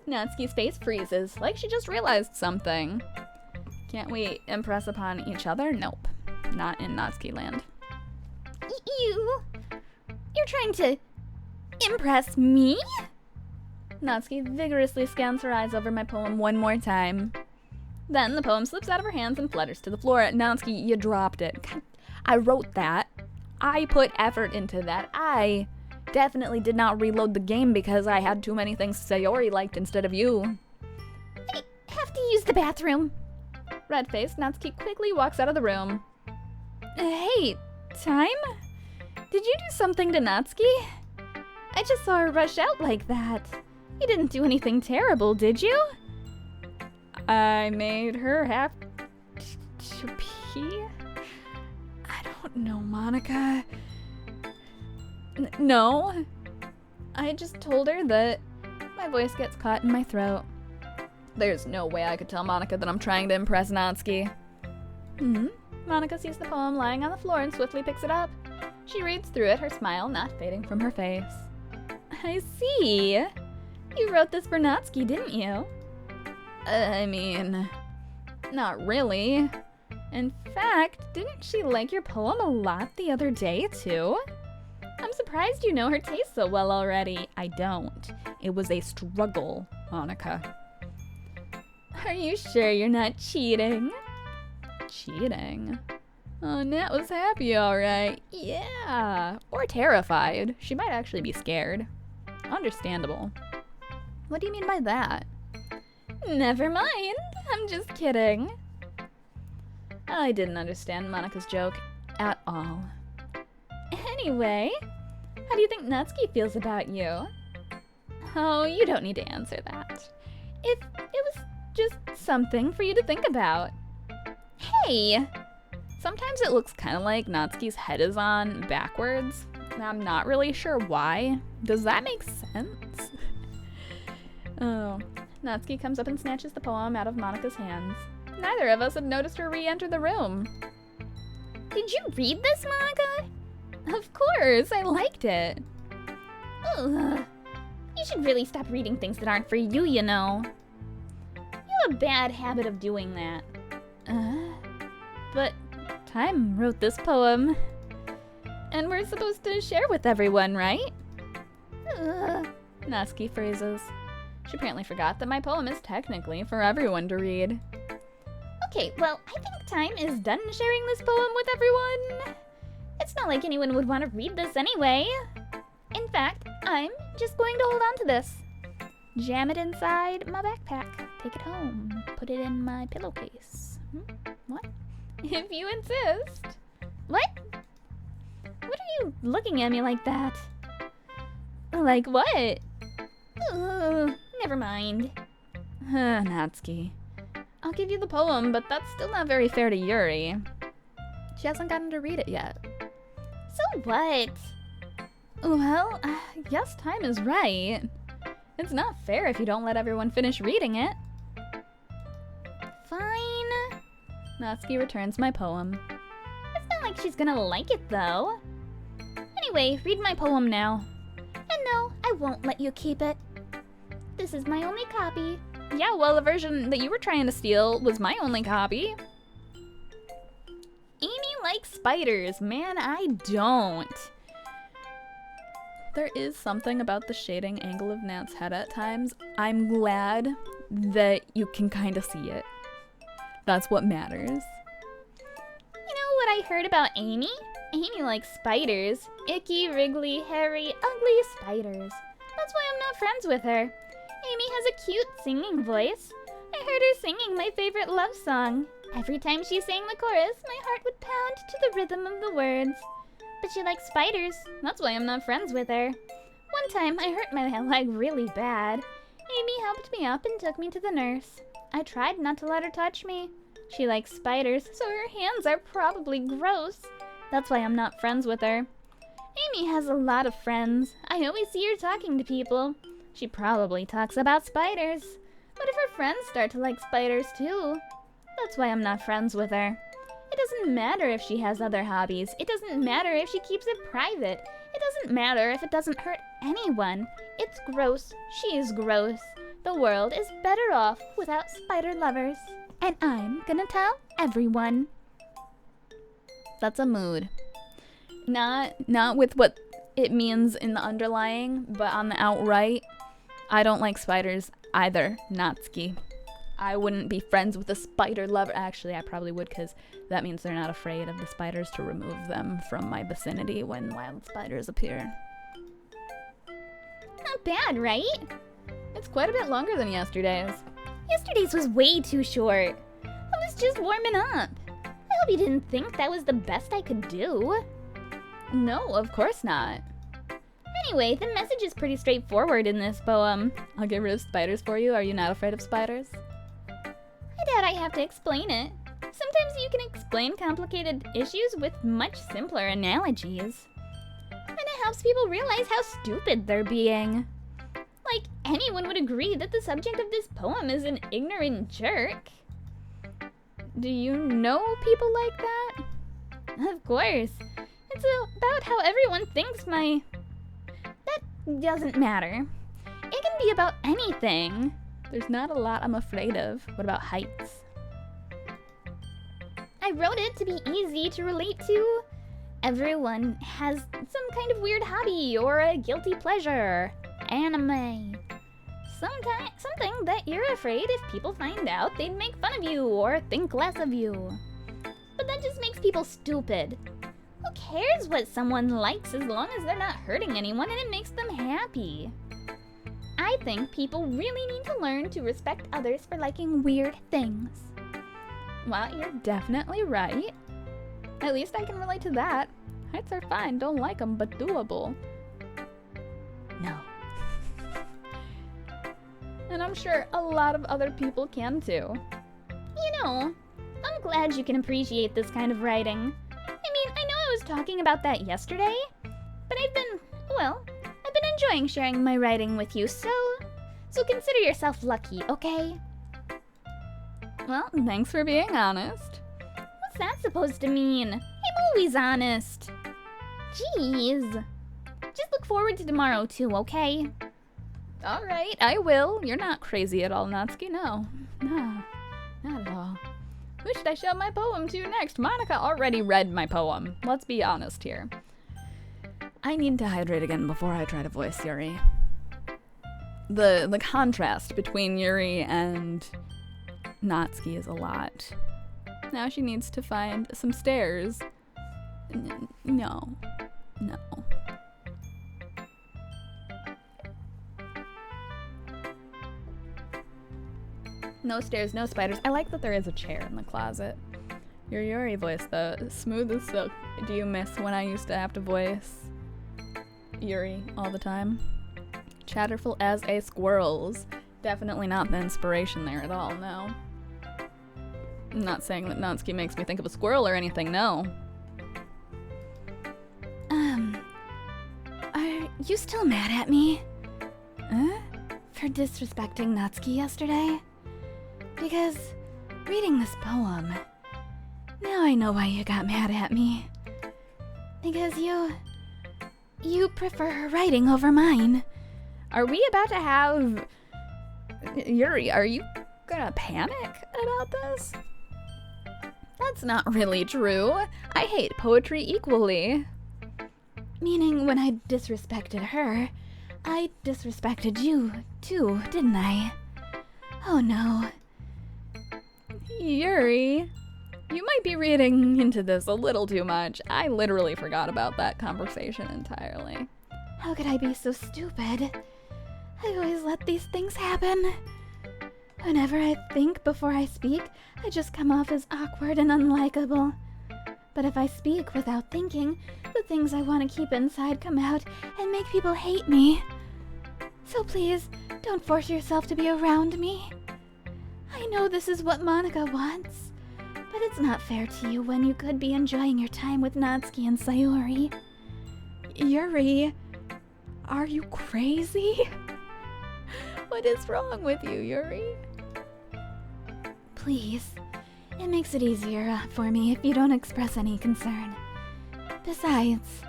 [SPEAKER 1] Natsuki's face freezes, like she just realized something. Can't we impress upon each other? Nope. Not in Natsuki land.
[SPEAKER 2] You're trying to impress me?
[SPEAKER 1] Natsuki vigorously scans her eyes over my poem one more time. Then the poem slips out of her hands and flutters to the floor. Natsuki, you dropped it. I wrote that. I put effort into that. I definitely did not reload the game because I had too many things Sayori liked instead of you.
[SPEAKER 2] I have to use the bathroom.
[SPEAKER 1] Red-faced, Natsuki quickly walks out of the room. Hey, time? Did you do something to Natsuki? I just saw her rush out like that. You didn't do anything terrible, did you? I made her have to pee? I don't know, Monica. No. I just told her that my voice gets caught in my throat. There's no way I could tell Monica that I'm trying to impress Natsuki. Monica sees the poem lying on the floor and swiftly picks it up. She reads through it, her smile not fading from her face. I see. You wrote this for Natsuki, didn't you? I mean, not really. In fact, didn't she like your poem a lot the other day, too? I'm surprised you know her taste so well already. I don't. It was a struggle, Monica. Are you sure you're not cheating? Cheating? Oh, Nat was happy, alright. Yeah. Or terrified. She might actually be scared. Understandable. What do you mean by that? Never mind. I'm just kidding. I didn't understand Monica's joke at all. Anyway, how do you think Natsuki feels about you? Oh, you don't need to answer that. If it was just something for you to think about. Hey! Sometimes it looks kind of like Natsuki's head is on backwards. I'm not really sure why. Does that make sense? Oh, Natsuki comes up and snatches the poem out of Monica's hands. Neither of us had noticed her re-enter the room.
[SPEAKER 2] Did you read this, Monica?
[SPEAKER 1] Of course, I liked it.
[SPEAKER 2] Ugh. You should really stop reading things that aren't for you, you know. You have a bad habit of doing that.
[SPEAKER 1] But Time wrote this poem. And we're supposed to share with everyone, right? Natsuki phrases. She apparently forgot that my poem is technically for everyone to read.
[SPEAKER 2] Okay, well, I think Time is done sharing this poem with everyone. It's not like anyone would want to read this anyway. In fact, I'm just going to hold on to this. Jam it inside my backpack. Take it home. Put it in my pillowcase. What?
[SPEAKER 1] If you insist.
[SPEAKER 2] What? What are you looking at me like that?
[SPEAKER 1] Like what?
[SPEAKER 2] Never mind.
[SPEAKER 1] Natsuki. I'll give you the poem, but that's still not very fair to Yuri. She hasn't gotten to read it yet.
[SPEAKER 2] So what?
[SPEAKER 1] Well, yes, time is right. It's not fair if you don't let everyone finish reading it.
[SPEAKER 2] Fine.
[SPEAKER 1] Natsuki returns my poem.
[SPEAKER 2] It's not like she's gonna like it, though. Anyway, read my poem now. And no, I won't let you keep it. This is my only copy.
[SPEAKER 1] Yeah, well, the version that you were trying to steal was my only copy. Amy likes spiders. Man, I don't. There is something about the shading angle of Nat's head at times. I'm glad that you can kind of see it. That's what matters.
[SPEAKER 2] You know what I heard about Amy? Amy likes spiders. Icky, wriggly, hairy, ugly spiders. That's why I'm not friends with her. Amy has a cute singing voice. I heard her singing my favorite love song. Every time she sang the chorus, my heart would pound to the rhythm of the words. But she likes spiders. That's why I'm not friends with her. One time, I hurt my leg really bad. Amy helped me up and took me to the nurse. I tried not to let her touch me. She likes spiders, so her hands are probably gross. That's why I'm not friends with her. Amy has a lot of friends. I always see her talking to people. She probably talks about spiders. What if her friends start to like spiders too? That's why I'm not friends with her. It doesn't matter if she has other hobbies. It doesn't matter if she keeps it private. It doesn't matter if it doesn't hurt anyone. It's gross. She is gross. The world is better off without spider lovers. And I'm gonna tell everyone.
[SPEAKER 1] That's a mood. Not with what it means in the underlying, but on the outright. I don't like spiders either, Natsuki. I wouldn't be friends with a spider lover. Actually, I probably would, because that means they're not afraid of the spiders to remove them from my vicinity when wild spiders appear.
[SPEAKER 2] Not bad, right?
[SPEAKER 1] It's quite a bit longer than yesterday's.
[SPEAKER 2] Yesterday's was way too short. I was just warming up. I hope you didn't think that was the best I could do.
[SPEAKER 1] No, of course not.
[SPEAKER 2] Anyway, the message is pretty straightforward in this poem.
[SPEAKER 1] I'll get rid of spiders for you. Are you not afraid of spiders?
[SPEAKER 2] I doubt I have to explain it. Sometimes you can explain complicated issues with much simpler analogies. And it helps people realize how stupid they're being. Like, anyone would agree that the subject of this poem is an ignorant jerk.
[SPEAKER 1] Do you know people like that?
[SPEAKER 2] Of course. It's about how everyone thinks my... That doesn't matter. It can be about anything.
[SPEAKER 1] There's not a lot I'm afraid of. What about heights?
[SPEAKER 2] I wrote it to be easy to relate to. Everyone has some kind of weird hobby or a guilty pleasure. Anime. Something that you're afraid if people find out they'd make fun of you or think less of you. But that just makes people stupid. Who cares what someone likes as long as they're not hurting anyone and it makes them happy? I think people really need to learn to respect others for liking weird things.
[SPEAKER 1] Well, you're definitely right. At least I can relate to that. Heights are fine, don't like them, but doable.
[SPEAKER 2] No.
[SPEAKER 1] And I'm sure a lot of other people can too.
[SPEAKER 2] You know, I'm glad you can appreciate this kind of writing. I mean, I know I was talking about that yesterday, but I've been enjoying sharing my writing with you, so consider yourself lucky, okay?
[SPEAKER 1] Well, thanks for being honest.
[SPEAKER 2] What's that supposed to mean? I'm always honest. Jeez. Just look forward to tomorrow too, okay?
[SPEAKER 1] Alright, I will. You're not crazy at all, Natsuki. No, not at all. Who should I show my poem to next? Monica already read my poem. Let's be honest here. I need to hydrate again before I try to voice Yuri. The contrast between Yuri and Natsuki is a lot. Now she needs to find some stairs. No. No stairs, no spiders. I like that there is a chair in the closet. Your Yuri voice, though, smooth as silk. Do you miss when I used to have to voice Yuri all the time? Chatterful as a squirrel's. Definitely not the inspiration there at all, no. I'm not saying that Natsuki makes me think of a squirrel or anything, no. You still mad at me? Huh? For disrespecting Natsuki yesterday? Because reading this poem, now I know why you got mad at me. Because you prefer her writing over mine. Are we about to have... Yuri, are you gonna panic about this? That's not really true. I hate poetry equally. Meaning when I disrespected her, I disrespected you too, didn't I? Oh no. Yuri, you might be reading into this a little too much. I literally forgot about that conversation entirely. How could I be so stupid? I always let these things happen. Whenever I think before I speak, I just come off as awkward and unlikable. But if I speak without thinking, the things I want to keep inside come out and make people hate me. So please, don't force yourself to be around me. I know this is what Monica wants, but it's not fair to you when you could be enjoying your time with Natsuki and Sayori. Yuri, are you crazy? What is wrong with you, Yuri? Please, it makes it easier for me if you don't express any concern. Besides,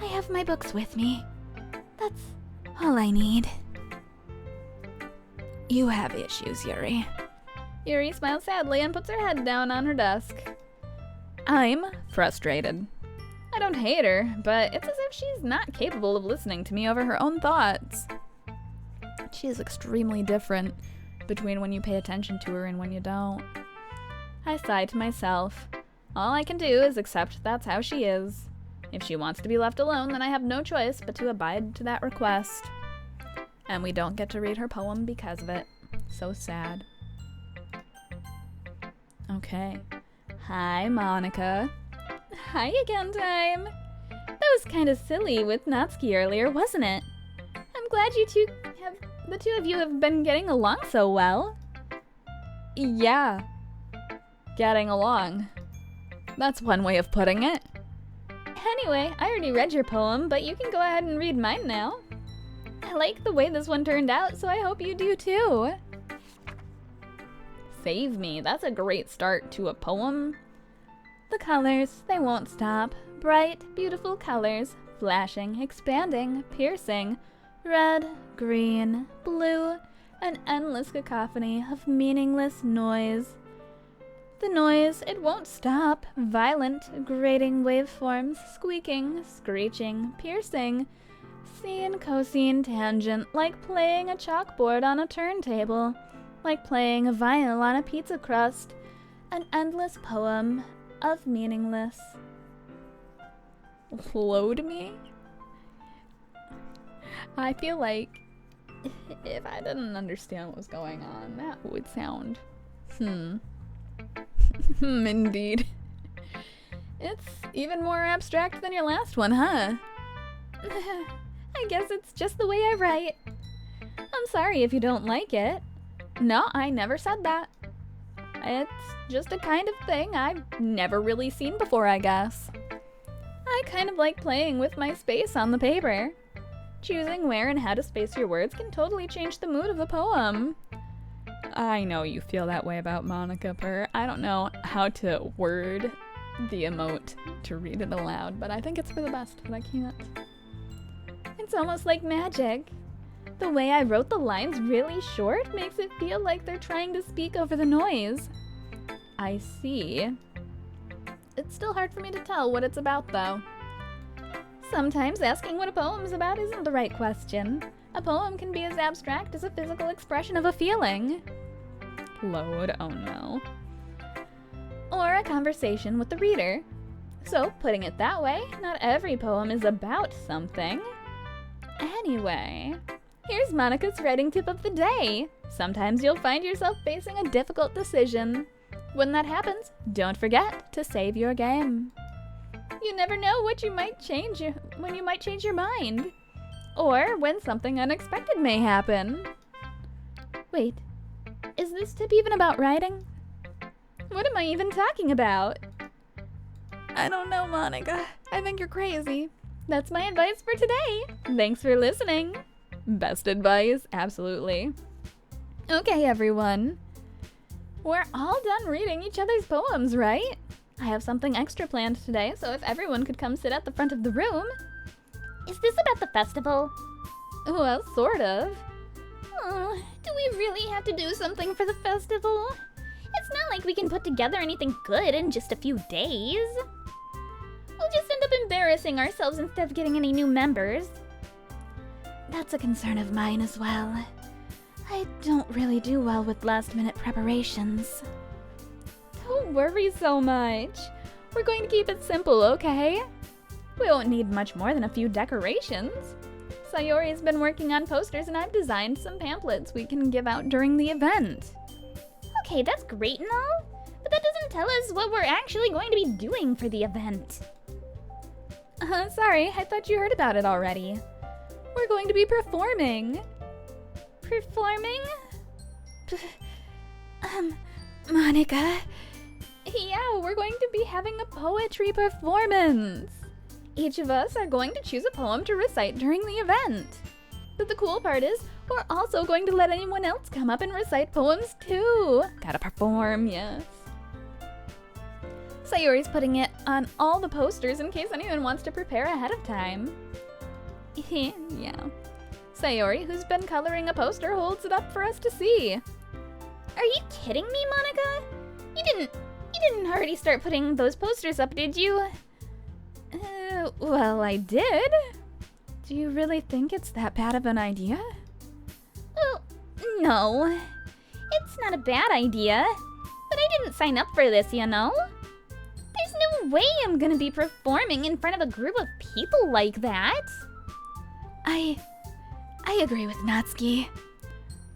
[SPEAKER 1] I have my books with me. That's all I need. You have issues, Yuri. Yuri smiles sadly and puts her head down on her desk. I'm frustrated. I don't hate her, but it's as if she's not capable of listening to me over her own thoughts. She is extremely different between when you pay attention to her and when you don't. I sigh to myself. All I can do is accept that's how she is. If she wants to be left alone, then I have no choice but to abide to that request. And we don't get to read her poem because of it. So sad. Okay. Hi, Monica. Hi again, time. That was kind of silly with Natsuki earlier, wasn't it? I'm glad the two of you have been getting along so well. Yeah. Getting along. That's one way of putting it. Anyway, I already read your poem, but you can go ahead and read mine now. I like the way this one turned out, so I hope you do too. Save me. That's a great start to a poem. The colors, they won't stop. Bright, beautiful colors, flashing, expanding, piercing. Red, green, blue, an endless cacophony of meaningless noise. The noise, it won't stop. Violent, grating waveforms, squeaking, screeching, piercing. Sine, cosine, tangent, like playing a chalkboard on a turntable. Like playing a vinyl on a pizza crust. An endless poem of meaningless. Load me? I feel like if I didn't understand what was going on, that would sound... Indeed. It's even more abstract than your last one, huh? I guess it's just the way I write. I'm sorry if you don't like it. No, I never said that. It's just a kind of thing I've never really seen before, I guess. I kind of like playing with my space on the paper. Choosing where and how to space your words can totally change the mood of the poem. I know you feel that way about Monica Purr. I don't know how to word the emote to read it aloud, but I think it's for the best that I can't. It's almost like magic. The way I wrote the lines really short makes it feel like they're trying to speak over the noise. I see. It's still hard for me to tell what it's about, though. Sometimes asking what a poem's about isn't the right question. A poem can be as abstract as a physical expression of a feeling. Load, oh no. Or a conversation with the reader. So, putting it that way, not every poem is about something. Anyway, here's Monica's writing tip of the day. Sometimes you'll find yourself facing a difficult decision. When that happens, don't forget to save your game. You never know when you might change your mind. Or when something unexpected may happen. Wait, is this tip even about writing? What am I even talking about? I don't know, Monica. I think you're crazy. That's my advice for today. Thanks for listening. Best advice, absolutely. Okay, everyone. We're all done reading each other's poems, right? I have something extra planned today, so if everyone could come sit at the front of the room.
[SPEAKER 2] Is this about the festival?
[SPEAKER 1] Well, sort of.
[SPEAKER 2] Oh, do we really have to do something for the festival? It's not like we can put together anything good in just a few days. We'll just end up embarrassing ourselves instead of getting any new members.
[SPEAKER 1] That's a concern of mine as well. I don't really do well with last-minute preparations. Don't worry so much. We're going to keep it simple, okay? We won't need much more than a few decorations. Sayori's been working on posters and I've designed some pamphlets we can give out during the event.
[SPEAKER 2] Okay, that's great and all, but that doesn't tell us what we're actually going to be doing for the event.
[SPEAKER 1] Sorry, I thought you heard about it already. We're going to be performing.
[SPEAKER 2] Performing?
[SPEAKER 1] Monica. Yeah, we're going to be having a poetry performance. Each of us are going to choose a poem to recite during the event. But the cool part is, we're also going to let anyone else come up and recite poems too. Gotta perform, yes. Sayori's putting it on all the posters in case anyone wants to prepare ahead of time. Yeah. Sayori, who's been coloring a poster, holds it up for us to see.
[SPEAKER 2] Are you kidding me, Monica? You didn't already start putting those posters up, did you?
[SPEAKER 1] Well, I did. Do you really think it's that bad of an idea?
[SPEAKER 2] Well, no. It's not a bad idea. But I didn't sign up for this, you know? There's no way I'm gonna be performing in front of a group of people like that.
[SPEAKER 1] I agree with Natsuki.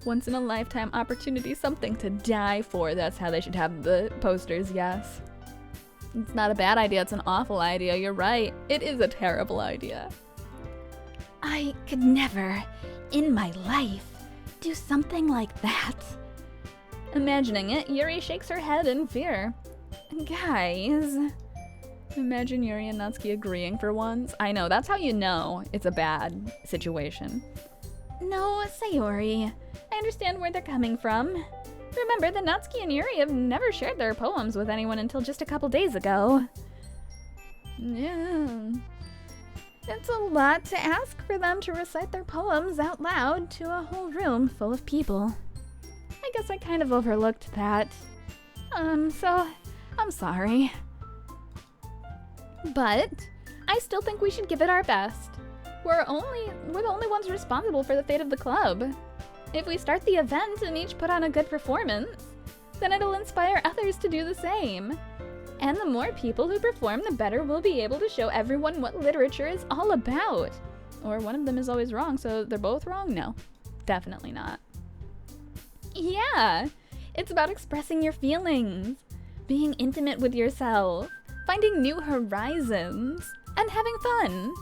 [SPEAKER 1] Once in a lifetime opportunity, something to die for. That's how they should have the posters, yes. It's not a bad idea, it's an awful idea, you're right. It is a terrible idea. I could never, in my life, do something like that. Imagining it, Yuri shakes her head in fear. Guys, imagine Yuri and Natsuki agreeing for once. I know, that's how you know it's a bad situation. No, Sayori, I understand where they're coming from. Remember that Natsuki and Yuri have never shared their poems with anyone until just a couple days ago. Yeah. It's a lot to ask for them to recite their poems out loud to a whole room full of people. I guess I kind of overlooked that. So I'm sorry. But I still think we should give it our best. We're the only ones responsible for the fate of the club. If we start the event and each put on a good performance, then it'll inspire others to do the same. And the more people who perform, the better we'll be able to show everyone what literature is all about. Or one of them is always wrong, so they're both wrong? No, definitely not. Yeah, it's about expressing your feelings, being intimate with yourself, finding new horizons, and having fun.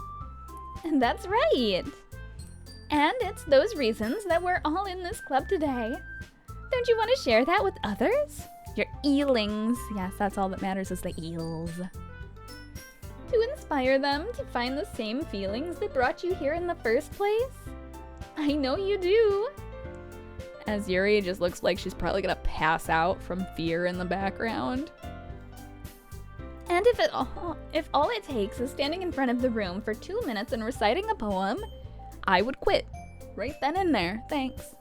[SPEAKER 1] And that's right. And it's those reasons that we're all in this club today. Don't you want to share that with others? Your eelings. Yes, that's all that matters is the eels. To inspire them to find the same feelings that brought you here in the first place? I know you do. As Yuri just looks like she's probably gonna pass out from fear in the background. And if all it takes is standing in front of the room for 2 minutes and reciting a poem, I would quit. Right then and there. Thanks.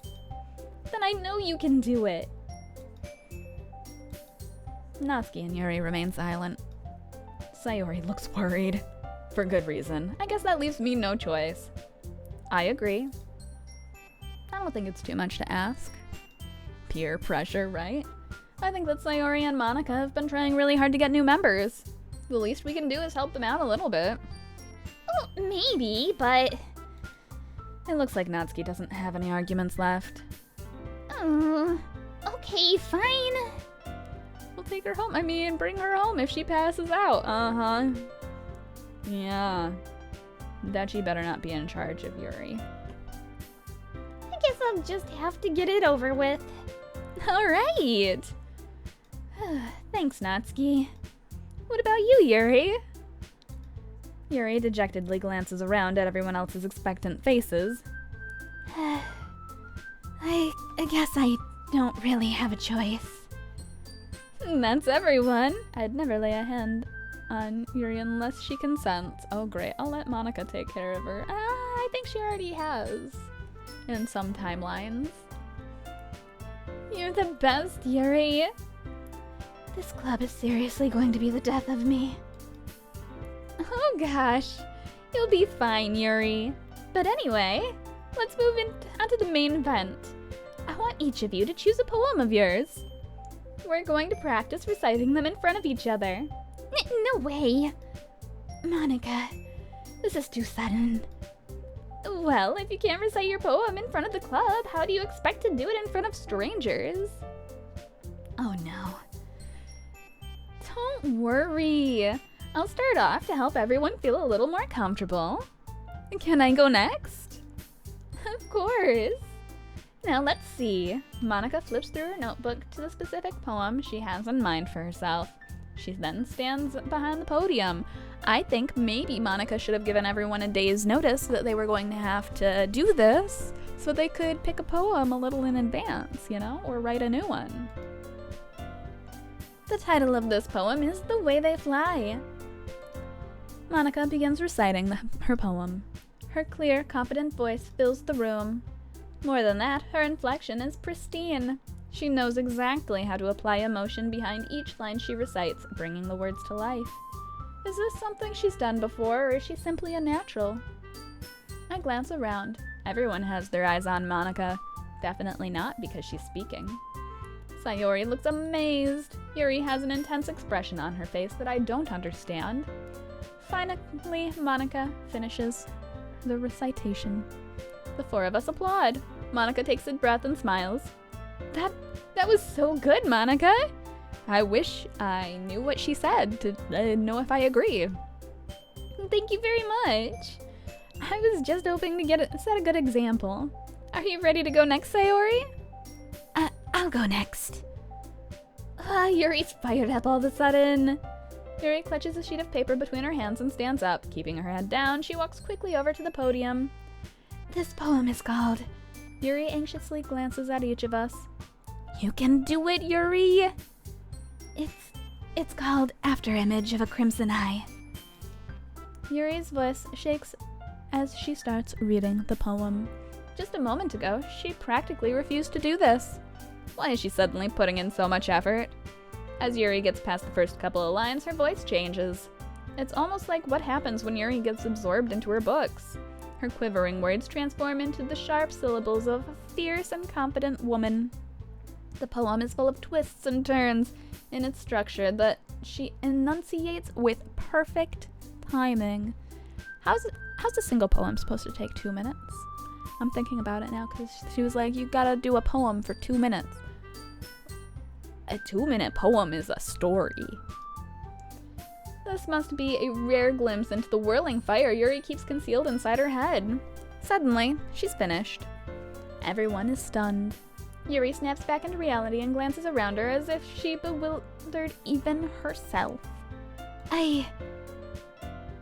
[SPEAKER 1] Then I know you can do it. Natsuki and Yuri remain silent. Sayori looks worried. For good reason. I guess that leaves me no choice. I agree. I don't think it's too much to ask. Peer pressure, right? I think that Sayori and Monica have been trying really hard to get new members. The least we can do is help them out a little bit.
[SPEAKER 2] Well, maybe, but...
[SPEAKER 1] It looks like Natsuki doesn't have any arguments left.
[SPEAKER 2] Okay, fine.
[SPEAKER 1] We'll take her home. Bring her home if she passes out. Uh-huh. Yeah. That she better not be in charge of Yuri.
[SPEAKER 2] I guess I'll just have to get it over with.
[SPEAKER 1] Alright. Thanks, Natsuki. What about you, Yuri? Yuri dejectedly glances around at everyone else's expectant faces.
[SPEAKER 2] I guess I don't really have a choice.
[SPEAKER 1] That's everyone. I'd never lay a hand on Yuri unless she consents. Oh great, I'll let Monica take care of her. I think she already has. In some timelines. You're the best, Yuri.
[SPEAKER 2] This club is seriously going to be the death of me.
[SPEAKER 1] Oh gosh, you'll be fine, Yuri. But anyway, let's move onto the main event. I want each of you to choose a poem of yours. We're going to practice reciting them in front of each other.
[SPEAKER 2] No way. Monica, this is too sudden.
[SPEAKER 1] Well, if you can't recite your poem in front of the club, how do you expect to do it in front of strangers?
[SPEAKER 2] Oh no.
[SPEAKER 1] Don't worry. I'll start off to help everyone feel a little more comfortable. Can I go next? Of course. Now let's see. Monica flips through her notebook to the specific poem she has in mind for herself. She then stands behind the podium. I think maybe Monica should have given everyone a day's notice that they were going to have to do this so they could pick a poem a little in advance, you know, or write a new one. The title of this poem is The Way They Fly. Monica begins reciting her poem. Her clear, confident voice fills the room. More than that, her inflection is pristine. She knows exactly how to apply emotion behind each line she recites, bringing the words to life. Is this something she's done before, or is she simply a natural? I glance around. Everyone has their eyes on Monica. Definitely not because she's speaking. Sayori looks amazed. Yuri has an intense expression on her face that I don't understand. Finally, Monica finishes the recitation. The four of us applaud. Monica takes a breath and smiles. That was so good, Monica. I wish I knew what she said to know if I agree. Thank you very much. I was just hoping to set a good example. Are you ready to go next, Sayori?
[SPEAKER 2] I'll go next.
[SPEAKER 1] Yuri's fired up all of a sudden. Yuri clutches a sheet of paper between her hands and stands up. Keeping her head down, she walks quickly over to the podium.
[SPEAKER 2] This poem is called...
[SPEAKER 1] Yuri anxiously glances at each of us.
[SPEAKER 2] You can do it, Yuri! It's called Afterimage of a Crimson Eye.
[SPEAKER 1] Yuri's voice shakes as she starts reading the poem. Just a moment ago, she practically refused to do this. Why is she suddenly putting in so much effort? As Yuri gets past the first couple of lines, her voice changes. It's almost like what happens when Yuri gets absorbed into her books. Her quivering words transform into the sharp syllables of a fierce and confident woman. The poem is full of twists and turns in its structure that she enunciates with perfect timing. How's a single poem supposed to take 2 minutes? I'm thinking about it now because she was like, you gotta do a poem for 2 minutes. A 2-minute poem is a story. This must be a rare glimpse into the whirling fire Yuri keeps concealed inside her head. Suddenly, she's finished. Everyone is stunned. Yuri snaps back into reality and glances around her as if she bewildered even herself.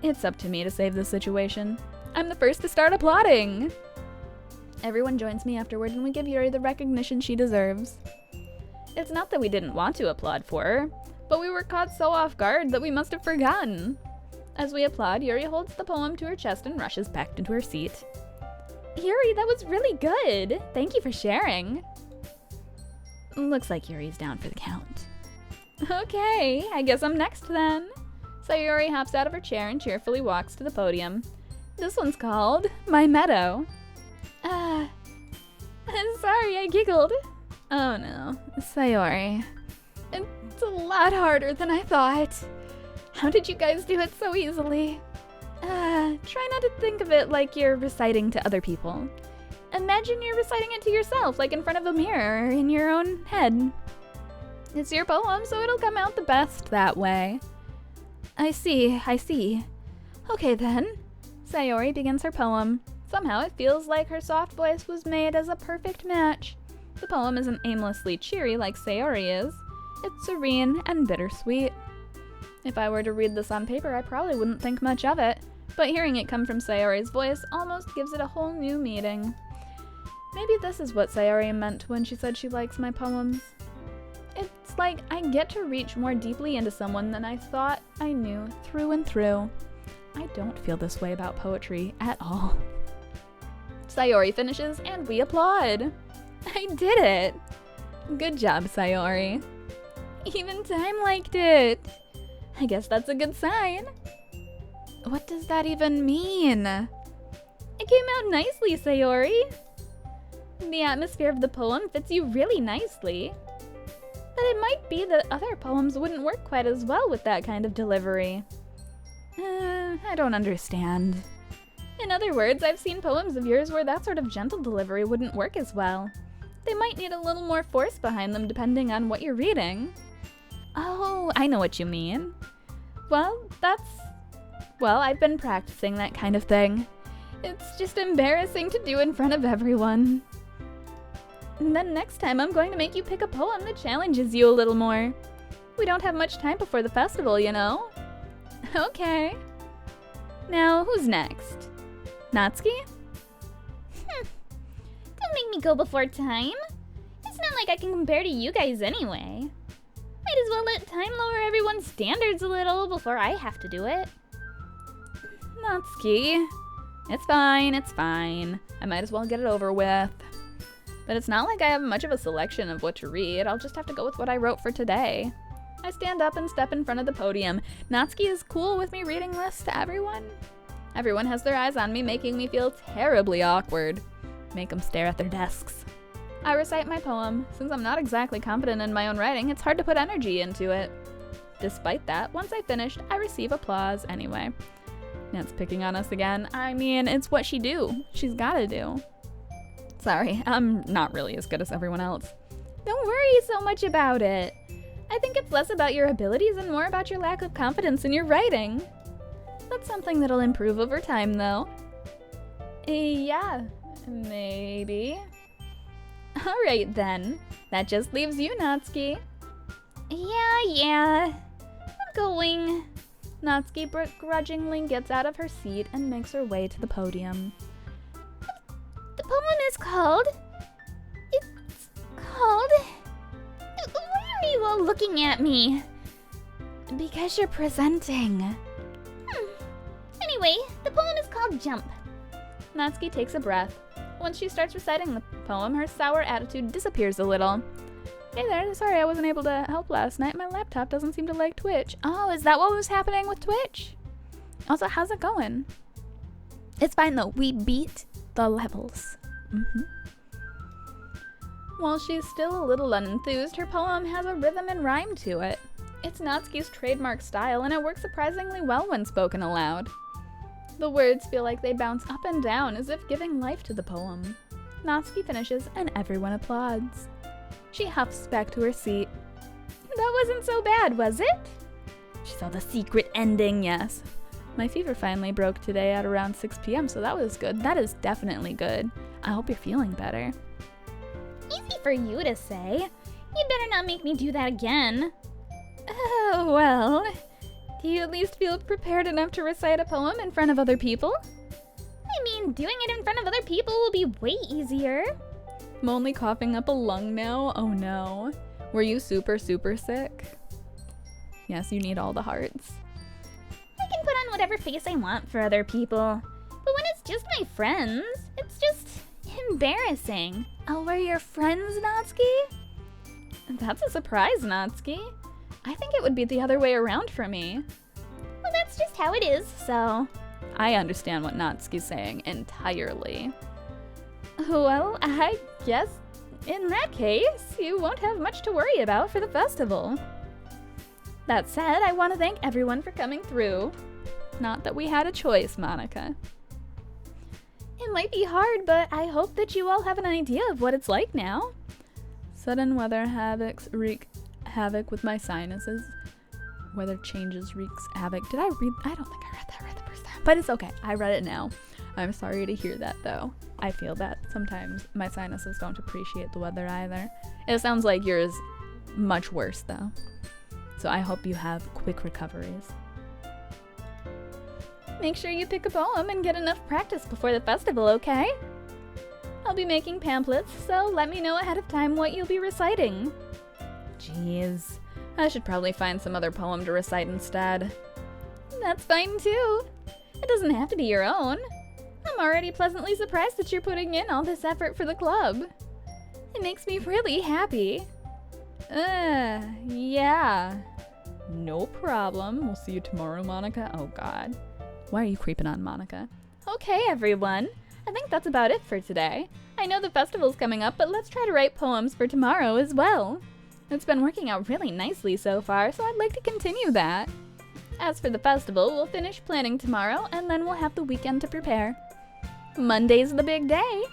[SPEAKER 1] It's up to me to save the situation. I'm the first to start applauding! Everyone joins me afterward and we give Yuri the recognition she deserves. It's not that we didn't want to applaud for her, but we were caught so off guard that we must have forgotten. As we applaud, Yuri holds the poem to her chest and rushes back into her seat. Yuri, that was really good! Thank you for sharing. Looks like Yuri's down for the count. Okay, I guess I'm next then. Sayori hops out of her chair and cheerfully walks to the podium. This one's called My Meadow. I'm sorry, I giggled. Oh no, Sayori. It's a lot harder than I thought. How did you guys do it so easily? Try not to think of it like you're reciting to other people. Imagine you're reciting it to yourself, like in front of a mirror in your own head. It's your poem, so it'll come out the best that way. I see. Okay then. Sayori begins her poem. Somehow it feels like her soft voice was made as a perfect match. The poem isn't aimlessly cheery like Sayori is. It's serene and bittersweet. If I were to read this on paper, I probably wouldn't think much of it. but hearing it come from Sayori's voice almost gives it a whole new meaning. Maybe this is what Sayori meant when she said she likes my poems. It's like I get to reach more deeply into someone than I thought I knew through and through. I don't feel this way about poetry at all. Sayori finishes and we applaud. I did it! Good job, Sayori. Even Time liked it. I guess that's a good sign. What does that even mean? It came out nicely, Sayori. The atmosphere of the poem fits you really nicely. But it might be that other poems wouldn't work quite as well with that kind of delivery. I don't understand. In other words, I've seen poems of yours where that sort of gentle delivery wouldn't work as well. They might need a little more force behind them depending on what you're reading. Oh, I know what you mean. Well, I've been practicing that kind of thing. It's just embarrassing to do in front of everyone. And then next time I'm going to make you pick a poem that challenges you a little more. We don't have much time before the festival, you know? Okay. Now, who's next? Natsuki?
[SPEAKER 2] Don't make me go before Time. It's not like I can compare to you guys anyway. Might as well let Time lower everyone's standards a little before I have to do it.
[SPEAKER 1] Natsuki. It's fine. I might as well get it over with. But it's not like I have much of a selection of what to read. I'll just have to go with what I wrote for today. I stand up and step in front of the podium. Natsuki is cool with me reading this to everyone. Everyone has their eyes on me, making me feel terribly awkward. Make them stare at their desks. I recite my poem. Since I'm not exactly confident in my own writing, it's hard to put energy into it. Despite that, once I finished, I receive applause anyway. Nat's picking on us again. I mean, it's what she do. She's gotta do. Sorry, I'm not really as good as everyone else. Don't worry so much about it. I think it's less about your abilities and more about your lack of confidence in your writing. That's something that'll improve over time, though. Yeah, maybe. Alright then. That just leaves you, Natsuki.
[SPEAKER 2] Yeah. I'm going.
[SPEAKER 1] Natsuki begrudgingly gets out of her seat and makes her way to the podium.
[SPEAKER 2] The poem is called... Why are you all looking at me?
[SPEAKER 1] Because you're presenting.
[SPEAKER 2] Anyway, the poem is called Jump.
[SPEAKER 1] Natsuki takes a breath. Once she starts reciting the poem, her sour attitude disappears a little. Hey there, sorry I wasn't able to help last night. My laptop doesn't seem to like Twitch. Oh, is that what was happening with Twitch? Also, how's it going? It's fine though, we beat the levels. While she's still a little unenthused, her poem has a rhythm and rhyme to it. It's Natsuki's trademark style, and it works surprisingly well when spoken aloud. The words feel like they bounce up and down as if giving life to the poem. Natsuki finishes, and everyone applauds. She huffs back to her seat. That wasn't so bad, was it? She saw the secret ending, yes. My fever finally broke today at around 6 p.m., so that was good. That is definitely good. I hope you're feeling better.
[SPEAKER 2] Easy for you to say. You'd better not make me do that again.
[SPEAKER 1] Oh, well. Do you at least feel prepared enough to recite a poem in front of other people?
[SPEAKER 2] I mean, doing it in front of other people will be way easier.
[SPEAKER 1] I'm only coughing up a lung now. Oh no. Were you super sick? Yes, you need all the hearts.
[SPEAKER 2] I can put on whatever face I want for other people. But when it's just my friends, it's just embarrassing.
[SPEAKER 1] Oh, we're your friends, Natsuki? That's a surprise, Natsuki. I think it would be the other way around for me.
[SPEAKER 2] Well, that's just how it is, so...
[SPEAKER 1] I understand what Natsuki's saying entirely. Well, I guess in that case, you won't have much to worry about for the festival. That said, I want to thank everyone for coming through. Not that we had a choice, Monica. It might be hard, but I hope that you all have an idea of what it's like now. Sudden weather wreak havoc with my sinuses. Weather changes wreaks havoc. Did I read? I don't think I read that right the first time, but it's okay. I read it now. I'm sorry to hear that though. I feel that sometimes my sinuses don't appreciate the weather either. It sounds like yours much worse though. So I hope you have quick recoveries. Make sure you pick a poem and get enough practice before the festival, okay? I'll be making pamphlets, so let me know ahead of time what you'll be reciting. Jeez, I should probably find some other poem to recite instead. That's fine too. It doesn't have to be your own. I'm already pleasantly surprised that you're putting in all this effort for the club. It makes me really happy. Yeah. No problem. We'll see you tomorrow, Monica. Oh god. Why are you creeping on Monica? Okay, everyone. I think that's about it for today. I know the festival's coming up, but let's try to write poems for tomorrow as well. It's been working out really nicely so far, so I'd like to continue that. As for the festival, we'll finish planning tomorrow, and then we'll have the weekend to prepare. Monday's the big day.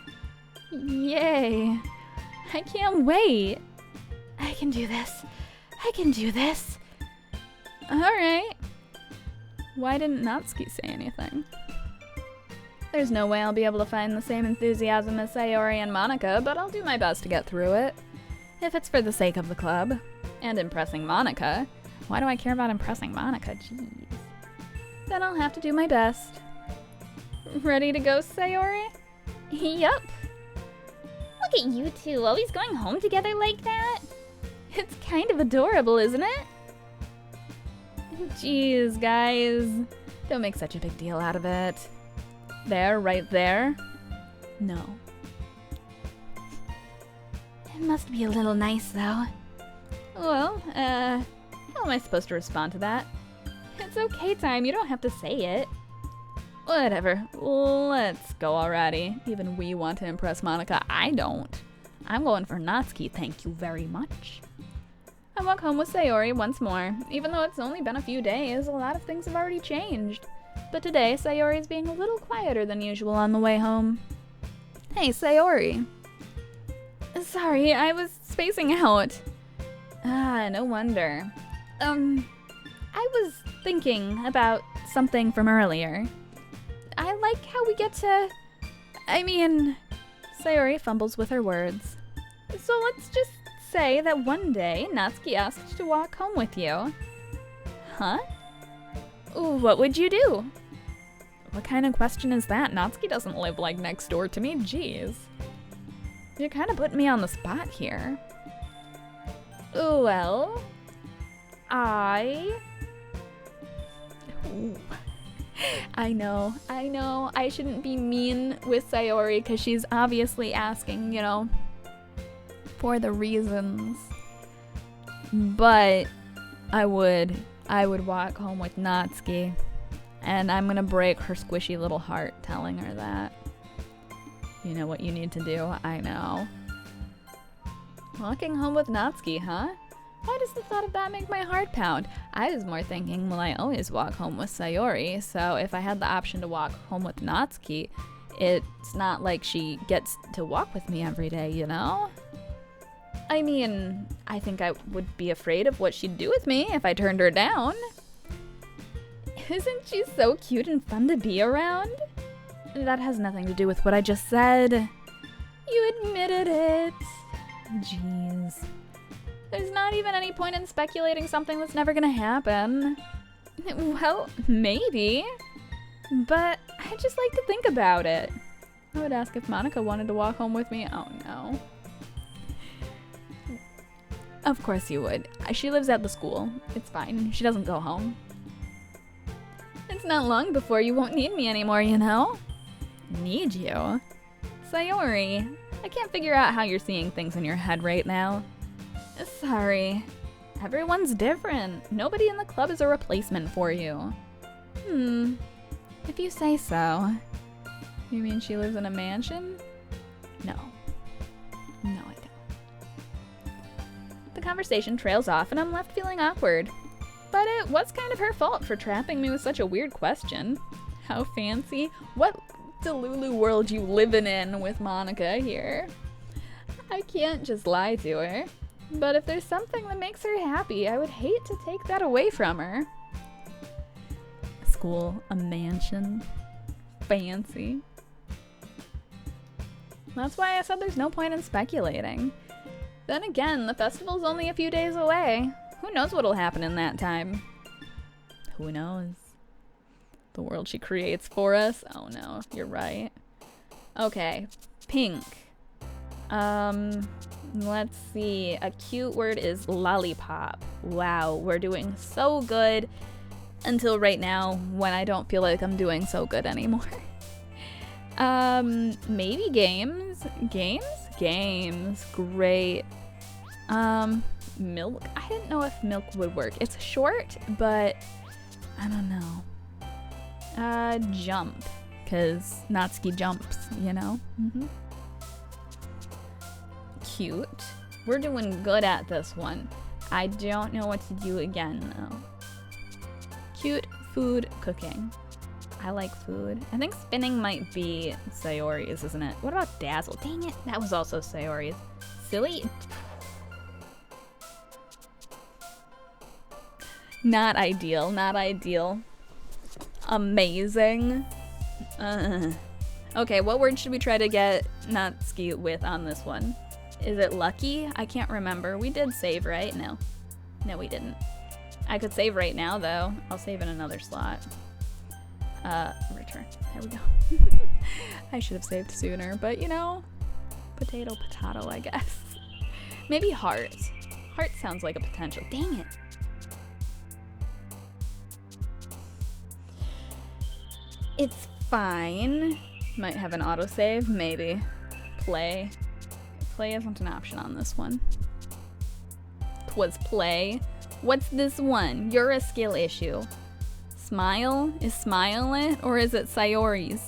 [SPEAKER 1] Yay. I can't wait. I can do this. I can do this. Alright. Why didn't Natsuki say anything? There's no way I'll be able to find the same enthusiasm as Sayori and Monica, but I'll do my best to get through it. If it's for the sake of the club. And impressing Monica. Why do I care about impressing Monica? Jeez. Then I'll have to do my best. Ready to go, Sayori?
[SPEAKER 2] Yup. Look at you two, always going home together like that.
[SPEAKER 1] It's kind of adorable, isn't it? Jeez, guys. Don't make such a big deal out of it. There, right there. No.
[SPEAKER 2] It must be a little nice, though.
[SPEAKER 1] Well, how am I supposed to respond to that? It's okay, Time. You don't have to say it. Whatever. Let's go already. Even we want to impress Monica. I don't. I'm going for Natsuki, thank you very much. I walk home with Sayori once more. Even though it's only been a few days, a lot of things have already changed. But today, Sayori's being a little quieter than usual on the way home. Hey, Sayori. Sorry, I was spacing out. No wonder. I was thinking about something from earlier. I like how we get to... Sayori fumbles with her words. So let's just say that one day, Natsuki asked to walk home with you. Huh? What would you do? What kind of question is that? Natsuki doesn't live, like, next door to me. Jeez. You're kind of putting me on the spot here. Well... I know. I shouldn't be mean with Sayori because she's obviously asking, you know, for the reasons. But I would walk home with Natsuki, and I'm gonna break her squishy little heart telling her that. You know what you need to do? I know. Walking home with Natsuki, huh? Why does the thought of that make my heart pound? I was more thinking, well, I always walk home with Sayori, so if I had the option to walk home with Natsuki, it's not like she gets to walk with me every day, you know? I mean, I think I would be afraid of what she'd do with me if I turned her down. Isn't she so cute and fun to be around? That has nothing to do with what I just said. You admitted it. Jeez. There's not even any point in speculating something that's never gonna happen. Well, maybe. But I just like to think about it. I would ask if Monica wanted to walk home with me. Oh no. Of course you would. She lives at the school. It's fine. She doesn't go home. It's not long before you won't need me anymore, you know? Need you? Sayori, I can't figure out how you're seeing things in your head right now. Sorry. Everyone's different. Nobody in the club is a replacement for you. If you say so. You mean she lives in a mansion? No. No, I don't. The conversation trails off and I'm left feeling awkward. But it was kind of her fault for trapping me with such a weird question. How fancy? What Delulu world you living in with Monica here? I can't just lie to her. But if there's something that makes her happy, I would hate to take that away from her. School, a mansion, fancy. That's why I said there's no point in speculating. Then again, the festival's only a few days away. Who knows what'll happen in that time? Who knows? The world she creates for us. Oh no, you're right. Okay, pink. Let's see. A cute word is lollipop. Wow, we're doing so good until right now when I don't feel like I'm doing so good anymore. Maybe games? Games. Great. Milk? I didn't know if milk would work. It's short, but I don't know. Jump. Because Natsuki jumps, you know? Cute. We're doing good at this one. I don't know what to do again, though. Cute, food, cooking. I like food. I think spinning might be Sayori's, isn't it? What about dazzle? Dang it, that was also Sayori's. Silly? Not ideal, not ideal. Amazing. Okay, what word should we try to get Natsuki with on this one? Is it lucky? I can't remember. We did save, right? No. No, we didn't. I could save right now, though. I'll save in another slot. Return. There we go. I should have saved sooner, but you know, potato, potato, I guess. Maybe heart. Heart sounds like a potential. Dang it. It's fine. Might have an autosave, maybe. Play. Play isn't an option on this one. Twas play. What's this one? You're a skill issue. Smile? Is smile it? Or is it Sayori's?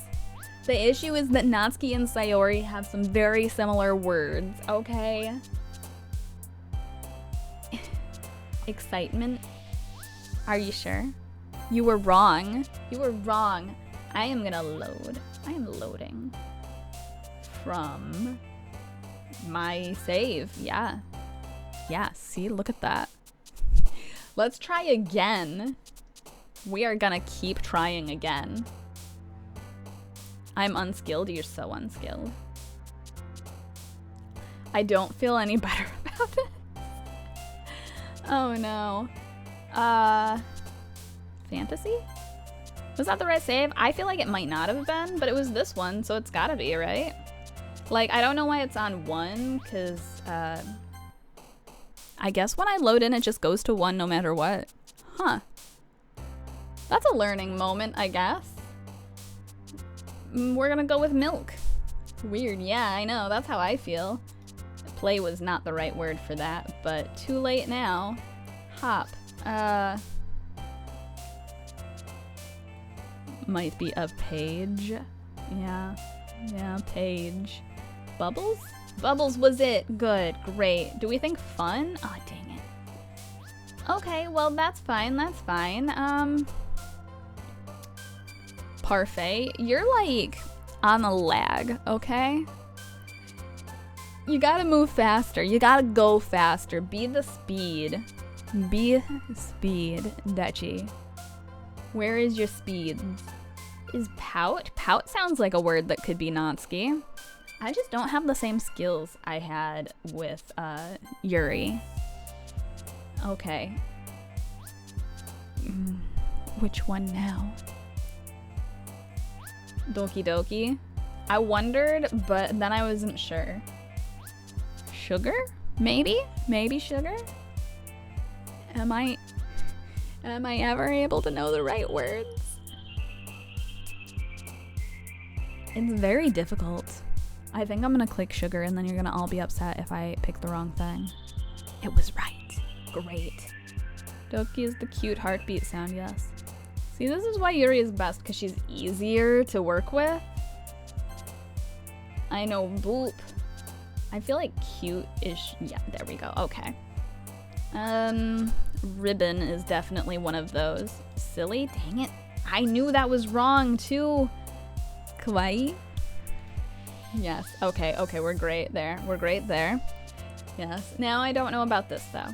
[SPEAKER 1] The issue is that Natsuki and Sayori have some very similar words, okay? Excitement? Are you sure? You were wrong. You were wrong. I am gonna load. I am loading. From my save. Yeah. Yeah, see, look at that. Let's try again. We are gonna keep trying again. I'm unskilled. You're so unskilled. I don't feel any better about it. Oh no. Fantasy? Was that the right save? I feel like it might not have been, but it was this one, so it's gotta be, right? Like, I don't know why it's on 1, because, I guess when I load in, it just goes to 1 no matter what. Huh. That's a learning moment, I guess. We're gonna go with milk. Weird, yeah, I know, that's how I feel. Play was not the right word for that, but too late now. Hop. Might be a page. Yeah, page. Bubbles? Bubbles was it. Good, great. Do we think fun? Oh, dang it. Okay, well, that's fine, that's fine. Parfait, you're like on a lag, okay? You gotta move faster. You gotta go faster. Be the speed. Be speed, Dechi. Where is your speed? Is pout? Pout sounds like a word that could be Natsuki. I just don't have the same skills I had with Yuri. Okay. Which one now? Doki Doki? I wondered, but then I wasn't sure. Sugar? Maybe? Maybe sugar? Am I ever able to know the right words? It's very difficult. I think I'm gonna click sugar and then you're gonna all be upset if I pick the wrong thing. It was right. Great. Doki is the cute heartbeat sound, yes. See, this is why Yuri is best, because she's easier to work with. I know, boop. I feel like cute-ish. Yeah, there we go. Okay. Ribbon is definitely one of those. Silly? Dang it. I knew that was wrong, too. Kawaii? Yes. Okay, we're great there. We're great there. Yes. Now I don't know about this, though.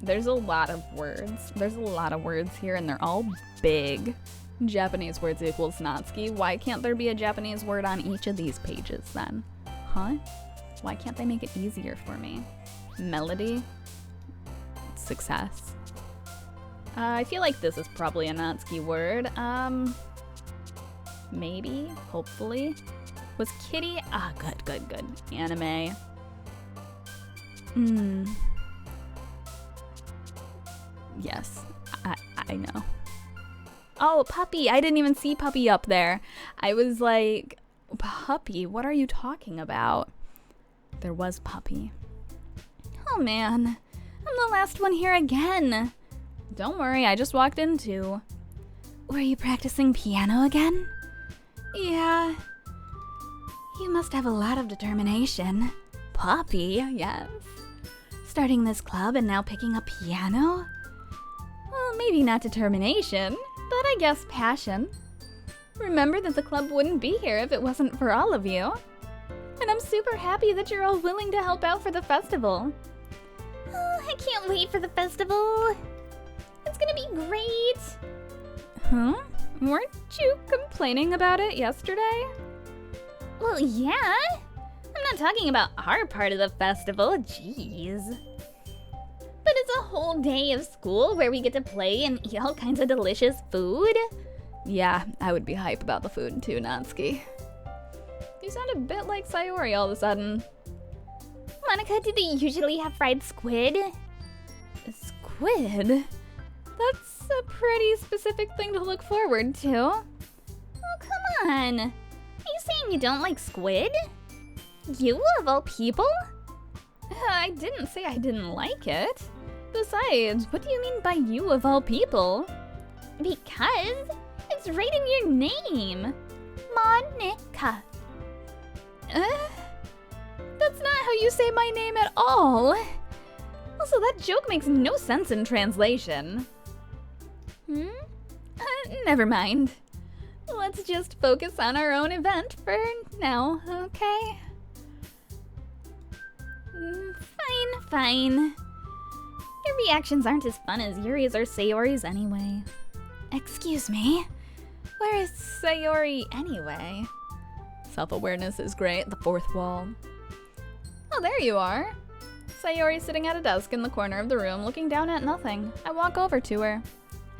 [SPEAKER 1] There's a lot of words. There's a lot of words here, and they're all big. Japanese words equals Natsuki. Why can't there be a Japanese word on each of these pages, then? Huh? Why can't they make it easier for me? Melody? Success. I feel like this is probably a Natsuki word. Maybe, hopefully. Was kitty? Ah, good. Anime. Yes, I know. Oh, puppy. I didn't even see puppy up there. I was like, puppy, what are you talking about? There was puppy. Oh man, I'm the last one here again. Don't worry, I just walked in too. Were you practicing piano again? Yeah. You must have a lot of determination. Puppy, yes. Starting this club and now picking up piano? Well, maybe not determination, but I guess passion. Remember that the club wouldn't be here if it wasn't for all of you. And I'm super happy that you're all willing to help out for the festival.
[SPEAKER 2] Oh, I can't wait for the festival. It's gonna be great.
[SPEAKER 1] Huh? Weren't you complaining about it yesterday?
[SPEAKER 2] Well, yeah. I'm not talking about our part of the festival, jeez. But it's a whole day of school where we get to play and eat all kinds of delicious food.
[SPEAKER 1] Yeah, I would be hype about the food too, Natsuki. You sound a bit like Sayori all of a sudden.
[SPEAKER 2] Monica, do they usually have fried squid?
[SPEAKER 1] Squid? That's a pretty specific thing to look forward to.
[SPEAKER 2] Oh, come on. Are you saying you don't like squid? You, of all people?
[SPEAKER 1] I didn't say I didn't like it. Besides, what do you mean by you of all people?
[SPEAKER 2] Because it's right in your name. Monica.
[SPEAKER 1] That's not how you say my name at all. Also, that joke makes no sense in translation. Never mind. Let's just focus on our own event for now, okay?
[SPEAKER 2] Fine. Your reactions aren't as fun as Yuri's or Sayori's anyway.
[SPEAKER 1] Excuse me? Where is Sayori anyway? Self-awareness is great, the fourth wall. Oh, there you are. Sayori's sitting at a desk in the corner of the room, looking down at nothing. I walk over to her.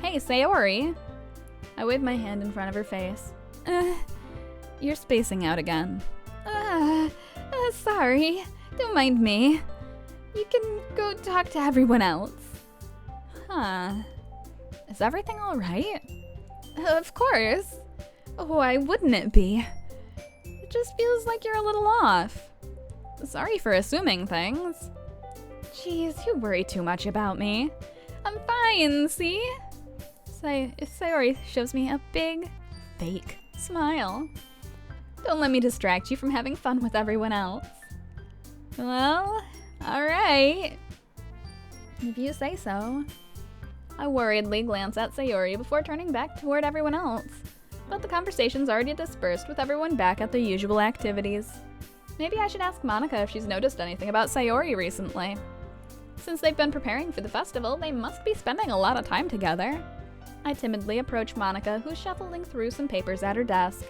[SPEAKER 1] Hey, Sayori. I wave my hand in front of her face. You're spacing out again. Sorry. Don't mind me. You can go talk to everyone else. Huh. Is everything alright? Of course. Why wouldn't it be? It just feels like you're a little off. Sorry for assuming things. Jeez, you worry too much about me. I'm fine, see? Sayori shows me a big, fake smile. Don't let me distract you from having fun with everyone else. Well, alright. If you say so. I worriedly glance at Sayori before turning back toward everyone else. But the conversation's already dispersed with everyone back at the usual activities. Maybe I should ask Monica if she's noticed anything about Sayori recently. Since they've been preparing for the festival, they must be spending a lot of time together. I timidly approach Monica, who's shuffling through some papers at her desk.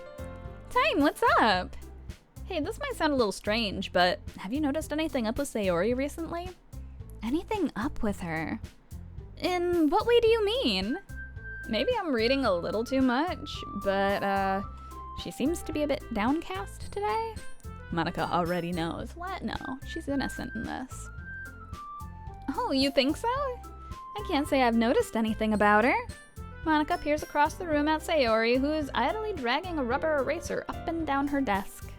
[SPEAKER 1] Time, what's up? Hey, this might sound a little strange, but have you noticed anything up with Sayori recently? Anything up with her? In what way do you mean? Maybe I'm reading a little too much, but she seems to be a bit downcast today. Monica already knows. What? No, she's innocent in this. Oh, you think so? I can't say I've noticed anything about her. Monica peers across the room at Sayori, who is idly dragging a rubber eraser up and down her desk.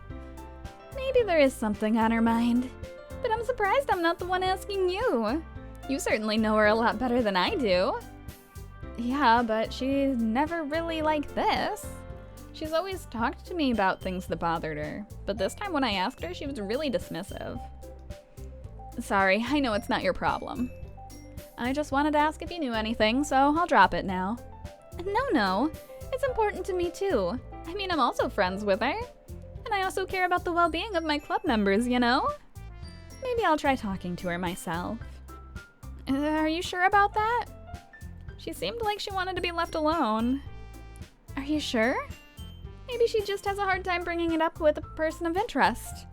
[SPEAKER 1] Maybe there is something on her mind, but I'm surprised I'm not the one asking you. You certainly know her a lot better than I do. Yeah, but she's never really like this. She's always talked to me about things that bothered her, but this time when I asked her, she was really dismissive. Sorry, I know it's not your problem. I just wanted to ask if you knew anything, so I'll drop it now. No, it's important to me too. I mean, I'm also friends with her. And I also care about the well-being of my club members, you know? Maybe I'll try talking to her myself. Are you sure about that? She seemed like she wanted to be left alone. Are you sure? Maybe she just has a hard time bringing it up with a person of interest.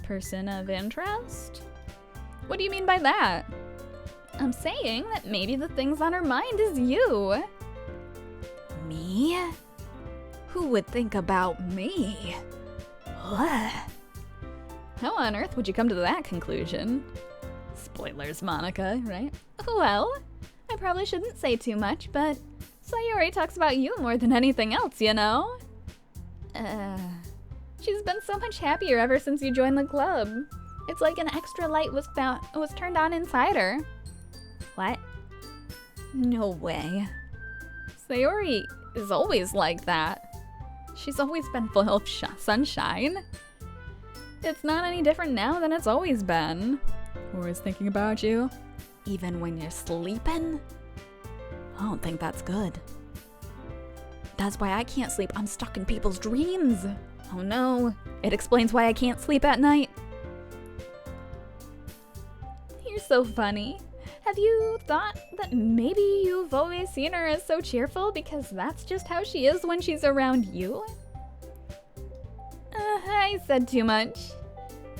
[SPEAKER 1] Person of interest? What do you mean by that? I'm saying that maybe the things on her mind is you. Me? Who would think about me? What? How on earth would you come to that conclusion? Spoilers, Monica, right? Well, I probably shouldn't say too much, but Sayori talks about you more than anything else, you know? She's been so much happier ever since you joined the club. It's like an extra light was turned on inside her. What? No way. Sayori is always like that. She's always been full of sunshine. It's not any different now than it's always been. Always thinking about you, even when you're sleeping? I don't think that's good. That's why I can't sleep. I'm stuck in people's dreams. Oh no, it explains why I can't sleep at night. You're so funny. Have you thought that maybe you've always seen her as so cheerful because that's just how she is when she's around you? I said too much.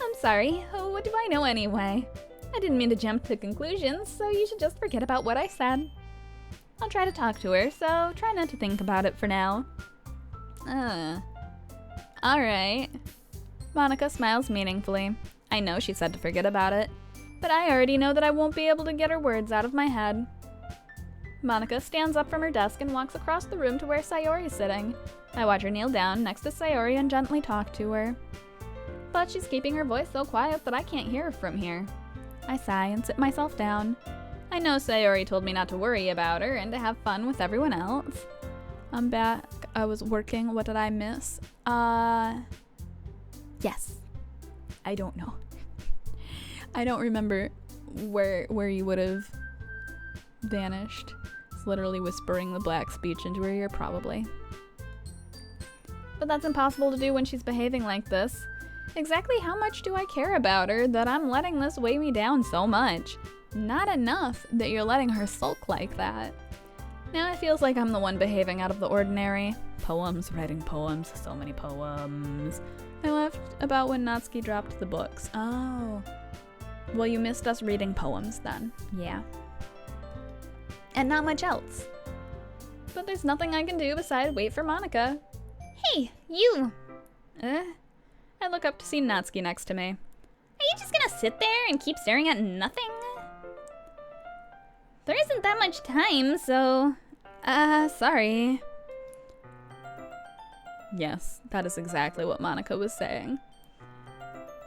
[SPEAKER 1] I'm sorry. What do I know anyway? I didn't mean to jump to conclusions, so you should just forget about what I said. I'll try to talk to her, so try not to think about it for now. Alright. Monica smiles meaningfully. I know she said to forget about it, but I already know that I won't be able to get her words out of my head. Monica stands up from her desk and walks across the room to where Sayori is sitting. I watch her kneel down next to Sayori and gently talk to her. But she's keeping her voice so quiet that I can't hear her from here. I sigh and sit myself down. I know Sayori told me not to worry about her and to have fun with everyone else. I'm back. I was working. What did I miss? Yes. I don't know. I don't remember where you would have vanished. It's literally whispering the black speech into her ear, probably. But that's impossible to do when she's behaving like this. Exactly how much do I care about her that I'm letting this weigh me down so much? Not enough that you're letting her sulk like that. Now it feels like I'm the one behaving out of the ordinary. Poems, writing poems, so many poems. I laughed about when Natsuki dropped the books. Oh. Well, you missed us reading poems then. Yeah. And not much else. But there's nothing I can do besides wait for Monica.
[SPEAKER 2] Hey, you!
[SPEAKER 1] I look up to see Natsuki next to me.
[SPEAKER 2] Are you just gonna sit there and keep staring at nothing? There isn't that much time, so...
[SPEAKER 1] sorry. Yes, that is exactly what Monica was saying.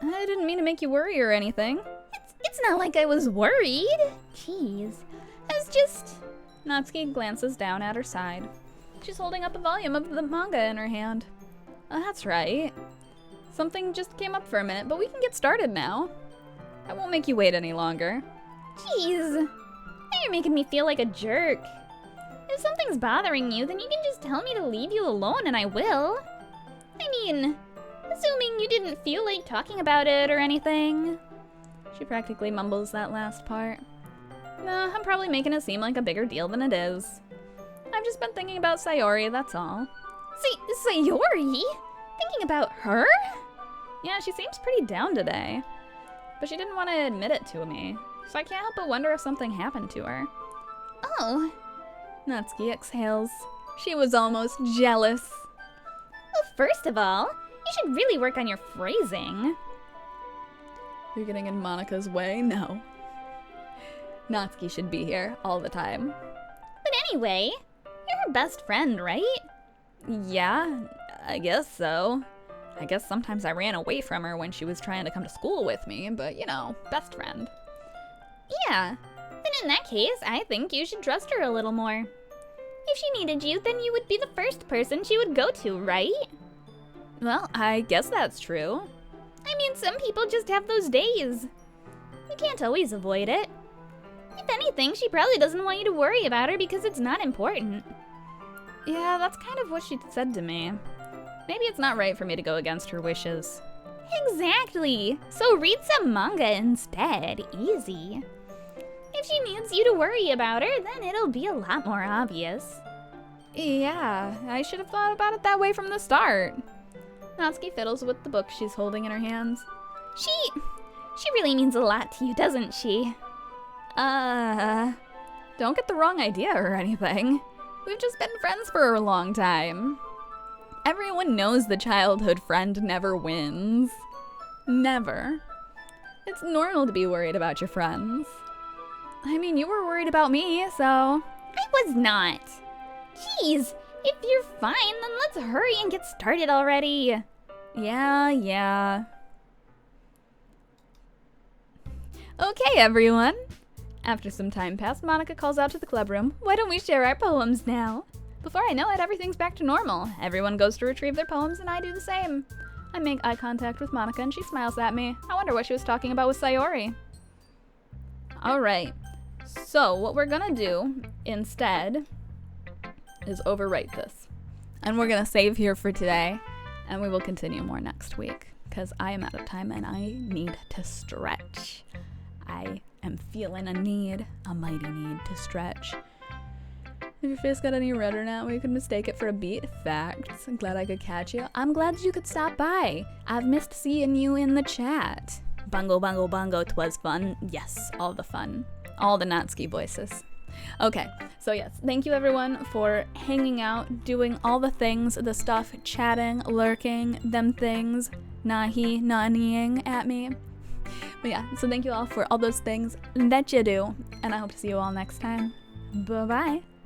[SPEAKER 1] I didn't mean to make you worry or anything.
[SPEAKER 2] It's not like I was worried. Jeez. I was just...
[SPEAKER 1] Natsuki glances down at her side. She's holding up a volume of the manga in her hand. That's right. Something just came up for a minute, but we can get started now. I won't make you wait any longer.
[SPEAKER 2] Jeez. Now you're making me feel like a jerk. If something's bothering you, then you can just tell me to leave you alone and I will. I mean, assuming you didn't feel like talking about it or anything.
[SPEAKER 1] She practically mumbles that last part. Nah, I'm probably making it seem like a bigger deal than it is. I've just been thinking about Sayori, that's all.
[SPEAKER 2] Sayori? Thinking about her?
[SPEAKER 1] Yeah, she seems pretty down today. But she didn't want to admit it to me, so I can't help but wonder if something happened to her.
[SPEAKER 2] Oh.
[SPEAKER 1] Natsuki exhales. She was almost jealous.
[SPEAKER 2] Well, first of all, you should really work on your phrasing.
[SPEAKER 1] You're getting in Monica's way? No. Natsuki should be here all the time.
[SPEAKER 2] But anyway, you're her best friend, right?
[SPEAKER 1] Yeah, I guess so. I guess sometimes I ran away from her when she was trying to come to school with me, but you know, best friend.
[SPEAKER 2] Yeah, then in that case, I think you should trust her a little more. If she needed you, then you would be the first person she would go to, right?
[SPEAKER 1] Well, I guess that's true.
[SPEAKER 2] I mean, some people just have those days. You can't always avoid it. If anything, she probably doesn't want you to worry about her because it's not important.
[SPEAKER 1] Yeah, that's kind of what she said to me. Maybe it's not right for me to go against her wishes.
[SPEAKER 2] Exactly. So read some manga instead. Easy. If she needs you to worry about her, then it'll be a lot more obvious.
[SPEAKER 1] Yeah, I should have thought about it that way from the start. Natsuki fiddles with the book she's holding in her hands.
[SPEAKER 2] She really means a lot to you, doesn't she?
[SPEAKER 1] Don't get the wrong idea or anything. We've just been friends for a long time. Everyone knows the childhood friend never wins. Never. It's normal to be worried about your friends. I mean, you were worried about me, so...
[SPEAKER 2] I was not. Jeez, if you're fine, then let's hurry and get started already.
[SPEAKER 1] Yeah. Okay, everyone. After some time passed, Monica calls out to the club room. Why don't we share our poems now? Before I know it, everything's back to normal. Everyone goes to retrieve their poems, and I do the same. I make eye contact with Monica, and she smiles at me. I wonder what she was talking about with Sayori. Alright, so what we're gonna do instead is overwrite this. And we're gonna save here for today, and we will continue more next week, because I am out of time and I need to stretch. I am feeling a mighty need to stretch. If your face got any redder now, we could mistake it for a beat. Facts. I'm glad I could catch you. I'm glad you could stop by. I've missed seeing you in the chat. Bungo, bungo, bungo, 'twas fun. Yes, all the fun. All the Natsuki voices. Okay, so yes, thank you everyone for hanging out, doing all the things, the stuff, chatting, lurking, them things, nannying at me. But yeah, so thank you all for all those things that you do, and I hope to see you all next time. Bye-bye.